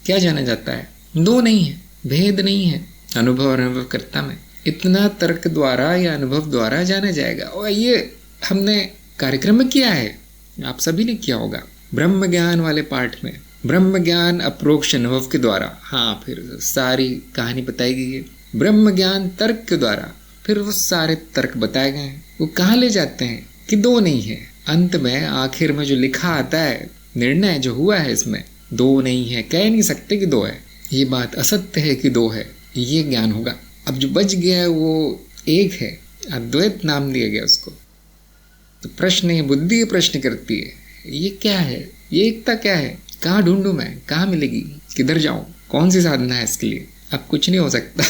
क्या जाना जाता है? दो नहीं है, भेद नहीं है अनुभव और अनुभवकर्ता में। इतना तर्क द्वारा या अनुभव द्वारा जाना जाएगा। और ये हमने कार्यक्रम में किया है, आप सभी ने किया होगा ब्रह्म ज्ञान वाले पाठ में। ब्रह्म ज्ञान अप्रोक्ष अनुभव के द्वारा, हाँ, फिर सारी कहानी बताई गई है। ब्रह्म ज्ञान तर्क के द्वारा, फिर वो सारे तर्क बताए गए हैं। वो कहाँ ले जाते हैं कि दो नहीं है। अंत में आखिर में जो लिखा आता है, निर्णय जो हुआ है, इसमें दो नहीं है, कह नहीं सकते कि दो है। ये बात असत्य है कि दो है, ये ज्ञान होगा। अब जो बच गया है वो एक है, अद्वैत नाम दिया गया उसको। तो प्रश्न है, बुद्धि प्रश्न करती है, ये क्या है, ये एकता क्या है, कहाँ ढूंढूं मैं, कहाँ मिलेगी, किधर जाऊं, कौन सी साधना है इसके लिए? अब कुछ नहीं हो सकता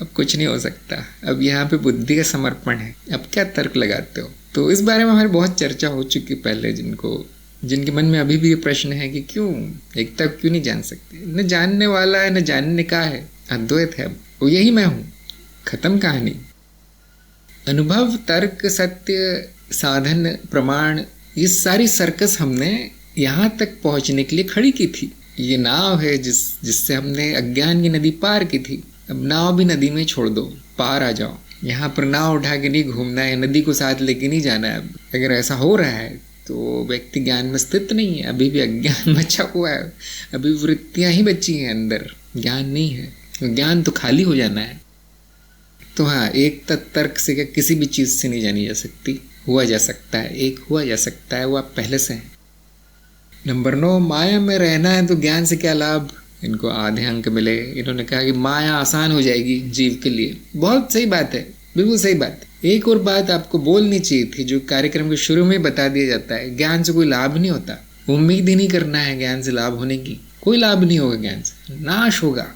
अब कुछ नहीं हो सकता। अब यहाँ पे बुद्धि का समर्पण है। अब क्या तर्क लगाते हो? तो इस बारे में हमारी बहुत चर्चा हो चुकी पहले। जिनके मन में अभी भी ये प्रश्न है कि क्यों एकता क्यों नहीं जान सकते, न जानने वाला है न जानने का है, अद्वैत है, वो यही मैं हूँ, खत्म कहानी। अनुभव, तर्क, सत्य, साधन, प्रमाण, ये सारी सर्कस हमने यहाँ तक पहुँचने के लिए खड़ी की थी। ये नाव है जिससे हमने अज्ञान की नदी पार की थी। अब नाव भी नदी में छोड़ दो, पार आ जाओ। यहाँ पर नाव उठा के नहीं घूमना है, नदी को साथ लेके नहीं जाना है। अगर ऐसा हो रहा है तो व्यक्ति ज्ञान में स्थित नहीं है, अभी भी अज्ञान बचा हुआ है, अभी वृत्तियाँ ही बची हैं अंदर, ज्ञान नहीं है। ज्ञान तो खाली हो जाना है। तो हाँ, एक तर्क से क्या किसी भी चीज़ से नहीं जानी जा सकती, हुआ जा सकता है, एक हुआ जा सकता है, वो आप पहले से हैं। नंबर 9, माया में रहना है तो ज्ञान से क्या लाभ? इनको आधे अंक मिले। इन्होंने कहा कि माया आसान हो जाएगी जीव के लिए। बहुत सही बात है, बिल्कुल सही बात। एक और बात आपको बोलनी चाहिए थी, जो कार्यक्रम के शुरू में बता दिया जाता है, ज्ञान से कोई लाभ नहीं होता। उम्मीद ही नहीं करना है ज्ञान से लाभ होने की, कोई लाभ नहीं होगा, ज्ञान से नाश होगा।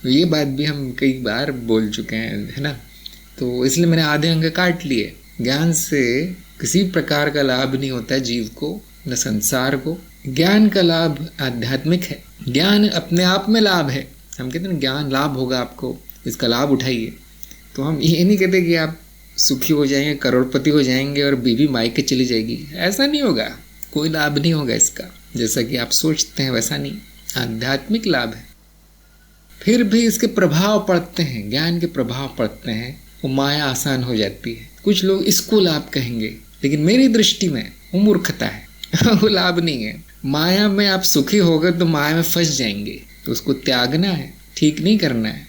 ये बात भी हम कई बार बोल चुके हैं, है ना। तो इसलिए मैंने आधे अंक काट लिए। ज्ञान से किसी प्रकार का लाभ नहीं होता है जीव को, न संसार को। ज्ञान का लाभ आध्यात्मिक है, ज्ञान अपने आप में लाभ है। हम कहते हैं ज्ञान लाभ होगा आपको, इसका लाभ उठाइए। तो हम ये नहीं कहते कि आप सुखी हो जाएंगे, करोड़पति हो जाएंगे और बीवी मायके चली जाएगी, ऐसा नहीं होगा। कोई लाभ नहीं होगा इसका, जैसा कि आप सोचते हैं वैसा नहीं। आध्यात्मिक लाभ है। फिर भी इसके प्रभाव पड़ते हैं, ज्ञान के प्रभाव पड़ते हैं, वो माया आसान हो जाती है। कुछ लोग इसको लाभ कहेंगे, लेकिन मेरी दृष्टि में वो मूर्खता है वो लाभ नहीं है। माया में आप सुखी हो गए तो माया में फंस जाएंगे, तो उसको त्यागना है, ठीक नहीं करना है।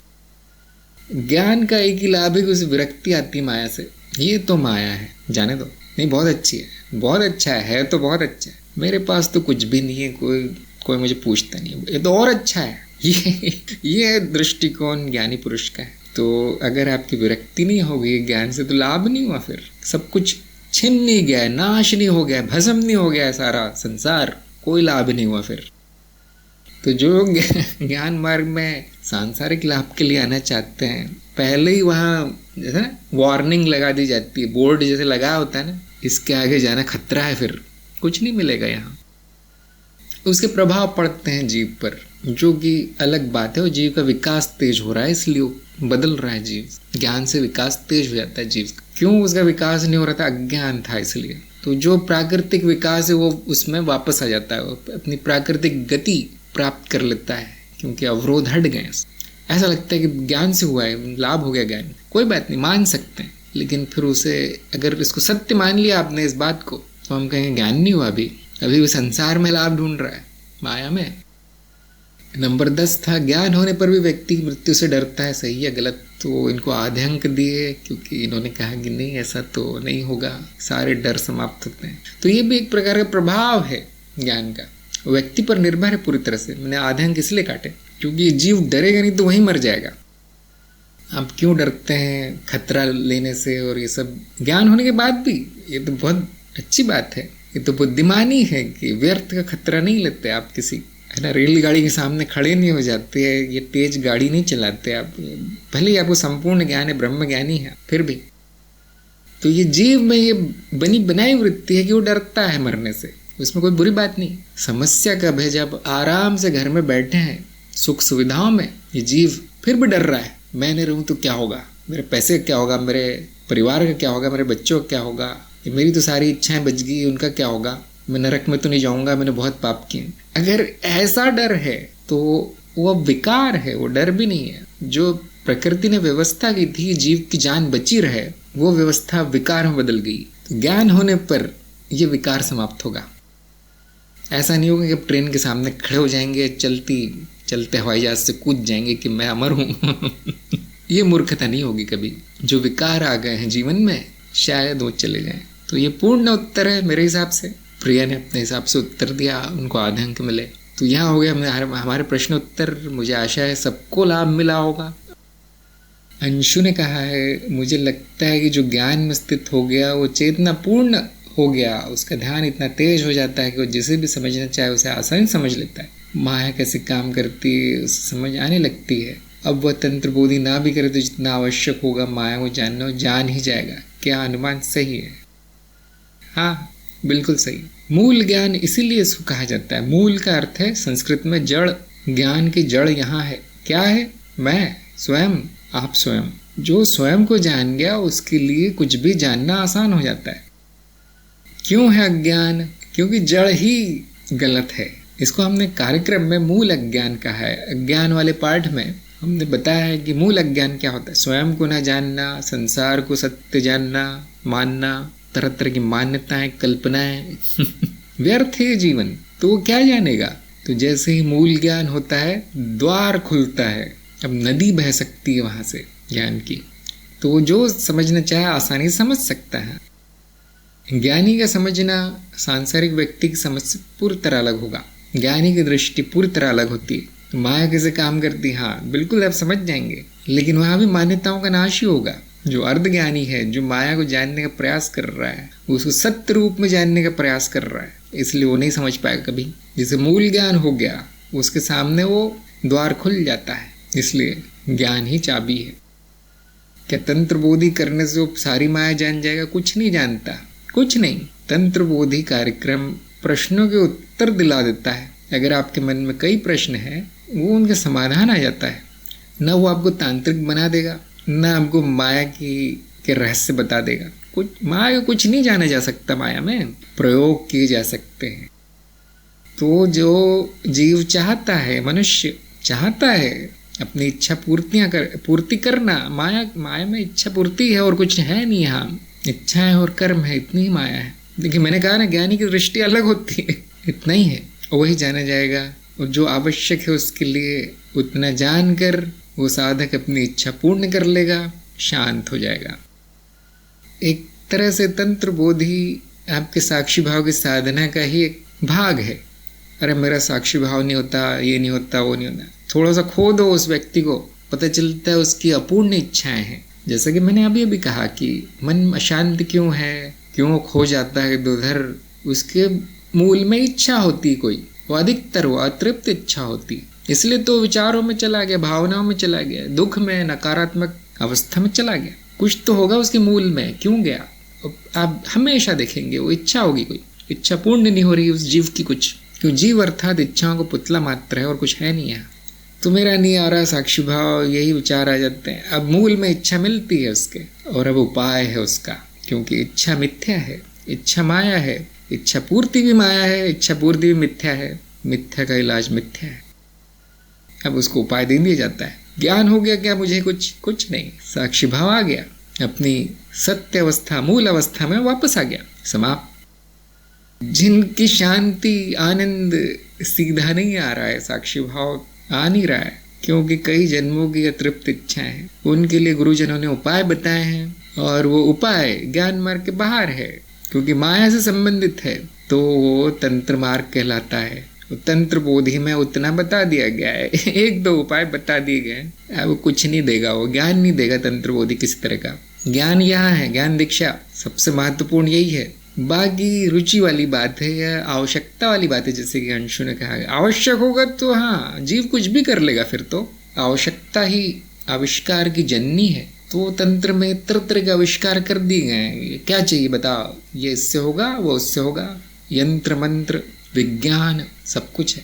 ज्ञान का एक ही लाभ है कि उसे विरक्ति आती है माया से। ये तो माया है, जाने दो, नहीं बहुत अच्छी है, बहुत अच्छा है तो बहुत अच्छा है। मेरे पास तो कुछ भी नहीं है, कोई मुझे पूछता नहीं, ये तो और अच्छा है। ये दृष्टिकोण ज्ञानी पुरुष का है। तो अगर आपकी विरक्ति नहीं होगी ज्ञान से, तो लाभ नहीं हुआ। फिर सब कुछ छिन नहीं गया, नाश नहीं हो गया, भस्म नहीं हो गया सारा संसार, कोई लाभ नहीं हुआ फिर। तो जो ज्ञान मार्ग में सांसारिक लाभ के लिए आना चाहते हैं, पहले ही वहाँ जैसे वार्निंग लगा दी जाती है, बोर्ड जैसे लगा होता है ना, इसके आगे जाना खतरा है, फिर कुछ नहीं मिलेगा यहाँ। उसके प्रभाव पड़ते हैं जीव पर, जो कि अलग बात है। वो जीव का विकास तेज हो रहा है, इसलिए बदल रहा है जीव। ज्ञान से विकास तेज हो जाता है जीव का। क्यों उसका विकास नहीं हो रहा था? अज्ञान था इसलिए। तो जो प्राकृतिक विकास है वो उसमें वापस आ जाता है, वो अपनी प्राकृतिक गति प्राप्त कर लेता है, क्योंकि अवरोध हट गए। ऐसा लगता है कि ज्ञान से हुआ है, लाभ हो गया ज्ञान, कोई बात नहीं, मान सकते हैं। लेकिन फिर उसे अगर इसको सत्य मान लिया आपने इस बात को, तो हम कहेंगे ज्ञान नहीं हुआ, अभी वो संसार में लाभ ढूंढ रहा है, माया में। नंबर 10 था, ज्ञान होने पर भी व्यक्ति मृत्यु से डरता है। सही या गलत? तो इनको आधे अंक दिए, क्योंकि इन्होंने कहा कि नहीं ऐसा तो नहीं होगा, सारे डर समाप्त होते हैं। तो ये भी एक प्रकार का प्रभाव है ज्ञान का, व्यक्ति पर निर्भर है पूरी तरह से। मैंने आधे अंक इसलिए काटे क्योंकि जीव डरेगा नहीं तो वहीं मर जाएगा। आप क्यों डरते हैं खतरा लेने से? और ये सब ज्ञान होने के बाद भी, ये तो बहुत अच्छी बात है, ये तो बुद्धिमानी है कि व्यर्थ का खतरा नहीं लेते आप किसी, है ना। रेलगाड़ी के सामने खड़े नहीं हो जाते हैं, ये तेज गाड़ी नहीं चलाते आप, भले ही आपको संपूर्ण ज्ञान है, ब्रह्म ज्ञानी है, फिर भी। तो ये जीव में ये बनी बनाई वृत्ति है कि वो डरता है मरने से, उसमें कोई बुरी बात नहीं। समस्या कब है? जब आराम से घर में बैठे हैं सुख सुविधाओं में, ये जीव फिर भी डर रहा है, मैं नहीं रहूं तो क्या होगा, मेरे पैसे का क्या होगा, मेरे परिवार का क्या होगा, मेरे बच्चों का क्या होगा, मेरी तो सारी इच्छाएं बच गई, उनका क्या होगा, मैं नरक में तो नहीं जाऊंगा, मैंने बहुत पाप किए। अगर ऐसा डर है तो वो विकार है, वो डर भी नहीं है। जो प्रकृति ने व्यवस्था की थी जीव की जान बची रहे, वो व्यवस्था विकार में बदल गई। तो ज्ञान होने पर ये विकार समाप्त होगा। ऐसा नहीं होगा कि अब ट्रेन के सामने खड़े हो जाएंगे, चलते हवाई जहाज से कूद जाएंगे कि मैं अमर हूं। ये मूर्खता नहीं होगी कभी। जो विकार आ गए हैं जीवन में, शायद वो चले जाएं। तो ये पूर्ण उत्तर है मेरे हिसाब से। प्रिया ने अपने हिसाब से उत्तर दिया, उनको आधे अंक मिले। तो यहाँ हो गया हमारे प्रश्न उत्तर। मुझे आशा है सबको लाभ मिला होगा। अंशु ने कहा है, मुझे लगता है कि जो ज्ञान में स्थित हो गया वो चेतना पूर्ण हो गया, उसका ध्यान इतना तेज हो जाता है कि वो जिसे भी समझना चाहे उसे आसानी समझ लेता है। माया कैसे काम करती है उसे समझ आने लगती है। अब वह तंत्र बोधी ना भी करे तो जितना आवश्यक होगा माया को जानना, जान ही जाएगा। क्या अनुमान सही है? हाँ, बिल्कुल सही। मूल ज्ञान इसीलिए इसको कहा जाता है। मूल का अर्थ है संस्कृत में जड़। ज्ञान की जड़ यहाँ है। क्या है? मैं, स्वयं, आप स्वयं। जो स्वयं को जान गया उसके लिए कुछ भी जानना आसान हो जाता है। क्यों है अज्ञान? क्योंकि जड़ ही गलत है। इसको हमने कार्यक्रम में मूल अज्ञान कहा है। अज्ञान वाले पाठ में हमने बताया है कि मूल अज्ञान क्या होता है। स्वयं को ना जानना, संसार को सत्य जानना, मानना, तरह तरह की मान्यताएं, कल्पनाएं। व्यर्थ है जीवन। तो वो क्या जानेगा? तो जैसे ही मूल ज्ञान होता है, द्वार खुलता है। अब नदी बह सकती है वहां से ज्ञान की। तो वो जो समझना चाहे आसानी से समझ सकता है। ज्ञानी का समझना सांसारिक व्यक्ति की समझ से पूरी तरह अलग होगा। ज्ञानी की दृष्टि पूरी तरह अलग होती है। तो माया कैसे काम करती है, हाँ बिल्कुल आप समझ जाएंगे। लेकिन वहां भी मान्यताओं का नाश ही होगा। जो अर्धज्ञानी है, जो माया को जानने का प्रयास कर रहा है, उसको सत्य रूप में जानने का प्रयास कर रहा है, इसलिए वो नहीं समझ पाएगा कभी। जैसे मूल ज्ञान हो गया, उसके सामने वो द्वार खुल जाता है। इसलिए ज्ञान ही चाबी है। क्या तंत्र बोधी करने से वो सारी माया जान जाएगा? कुछ नहीं जानता, कुछ नहीं। तंत्र बोधी कार्यक्रम प्रश्नों के उत्तर दिला देता है। अगर आपके मन में कई प्रश्न हैं, वो उनका समाधान आ जाता है। न वो आपको तांत्रिक बना देगा, न आपको माया के रहस्य बता देगा। कुछ माया को कुछ नहीं जाना जा सकता। माया में प्रयोग किए जा सकते हैं। तो जो जीव चाहता है, मनुष्य चाहता है अपनी इच्छा पूर्ति करना। माया में इच्छा पूर्ति है और कुछ है नहीं। यहाँ इच्छाएं और कर्म है, इतनी ही माया है। देखिए मैंने कहा ना, ज्ञानी की दृष्टि अलग होती है। इतना ही है और वही जाना जाएगा। और जो आवश्यक है उसके लिए उतना जानकर वो साधक अपनी इच्छा पूर्ण कर लेगा, शांत हो जाएगा। एक तरह से तंत्र बोधी आपके साक्षी भाव की साधना का ही एक भाग है। अरे मेरा साक्षी भाव नहीं होता, ये नहीं होता, वो नहीं होता। थोड़ा सा खो दो उस व्यक्ति को, पता चलता है उसकी अपूर्ण इच्छाएं हैं। जैसा कि मैंने अभी कहा कि मन अशांत क्यों है, क्यों खो जाता है इधर, उसके मूल में इच्छा होती कोई, वो अधिकतर वो अतृप्त इच्छा होती। इसलिए तो विचारों में चला गया, भावनाओं में चला गया, दुख में, नकारात्मक अवस्था में चला गया। कुछ तो होगा उसके मूल में, क्यों गया? आप हमेशा देखेंगे वो इच्छा होगी, कोई इच्छा पूर्ण नहीं हो रही उस जीव की कुछ। क्यों? जीव अर्थात इच्छाओं को पुतला मात्र है और कुछ है नहीं है। तो मेरा नहीं आ रहा साक्षी भाव, यही विचार आ जाते हैं। अब मूल में इच्छा मिलती है उसके, और अब उपाय है उसका, क्योंकि इच्छा मिथ्या है। इच्छा माया है, इच्छा पूर्ति भी माया है, इच्छा पूर्ति भी मिथ्या है, मिथ्या का इलाज मिथ्या है। अब उसको उपाय दे दिया जाता है। ज्ञान हो गया क्या मुझे? कुछ नहीं, साक्षी भाव आ गया, अपनी सत्य अवस्था मूल अवस्था में वापस आ गया, समाप्त। जिनकी शांति आनंद सीधा नहीं आ रहा है, साक्षी भाव आ नहीं रहा है, क्योंकि कई जन्मों की अतृप्त इच्छाएं हैं, उनके लिए गुरुजनों ने उपाय बताए हैं, और वो उपाय ज्ञान मार्ग के बाहर है, क्योंकि माया से संबंधित है, तो वो तंत्र मार्ग कहलाता है। तंत्र बोधि में उतना बता दिया गया है, एक दो उपाय बता दिए गए, अब कुछ नहीं देगा, वो ज्ञान नहीं देगा तंत्र बोधि किसी तरह का। ज्ञान यहाँ है, ज्ञान दीक्षा सबसे महत्वपूर्ण यही है। बाकी रुचि वाली बात है या आवश्यकता वाली बात है, जैसे कि अंशु ने कहा, आवश्यक होगा तो हाँ जीव कुछ भी कर लेगा, फिर तो आवश्यकता ही आविष्कार की जननी है। तो तंत्र में तरह तरह के आविष्कार कर दिए गए, क्या चाहिए बताओ, ये इससे होगा, वो उससे होगा, यंत्र मंत्र विज्ञान सब कुछ है,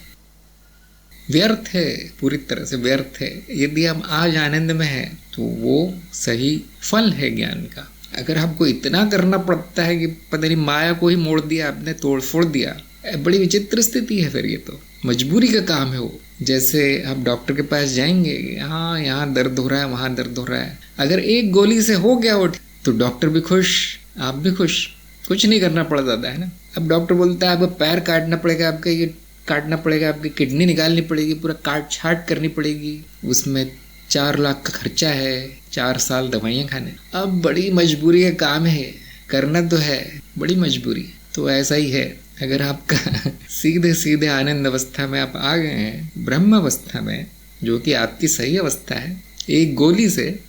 व्यर्थ है, पूरी तरह से व्यर्थ है। यदि हम आज आनंद में हैं तो वो सही फल है ज्ञान का। अगर आपको इतना करना पड़ता है कि पता नहीं माया को ही मोड़ दिया आपने, तोड़ फोड़ दिया, बड़ी विचित्र स्थिति है, फिर ये तो मजबूरी का काम है। वो जैसे आप डॉक्टर के पास जाएंगे, हाँ यहाँ दर्द हो रहा है, वहाँ दर्द हो रहा है, अगर एक गोली से हो गया वो तो डॉक्टर भी खुश, आप भी खुश, कुछ नहीं करना पड़ जाता है ना। अब डॉक्टर बोलता है आपका पैर काटना पड़ेगा, आपका ये काटना पड़ेगा, आपकी किडनी निकालनी पड़ेगी, पूरा काट छाट करनी पड़ेगी, उसमें 4 लाख का खर्चा है, 4 साल दवाइयाँ खाने। अब बड़ी मजबूरी का काम है, करना तो है, बड़ी मजबूरी। तो ऐसा ही है, अगर आपका सीधे सीधे आनंद अवस्था में आप आ गए हैं, ब्रह्म अवस्था में, जो कि आपकी सही अवस्था है, एक गोली से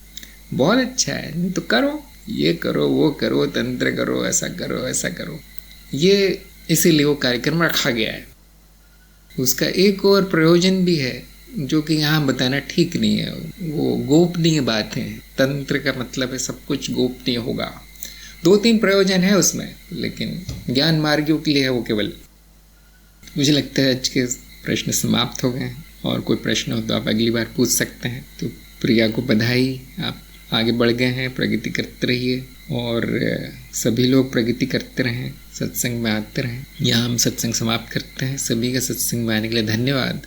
बहुत अच्छा है, नहीं तो करो, ये करो, वो करो, तंत्र करो, ऐसा करो, ऐसा करो, ये इसीलिए वो कार्यक्रम रखा गया है। उसका एक और प्रयोजन भी है जो कि यहाँ बताना ठीक नहीं है, वो गोपनीय बात है। तंत्र का मतलब है सब कुछ गोपनीय होगा, 2-3 प्रयोजन है उसमें, लेकिन ज्ञान मार्गियों के लिए है वो केवल। मुझे लगता है आज के प्रश्न समाप्त हो गए हैं, और कोई प्रश्न हो तो आप अगली बार पूछ सकते हैं। तो प्रिया को बधाई, आप आगे बढ़ गए हैं, प्रगति करते रहिए, और सभी लोग प्रगति करते रहें, सत्संग में आते रहें। यहाँ हम सत्संग समाप्त करते हैं। सभी का सत्संग में आने के लिए धन्यवाद।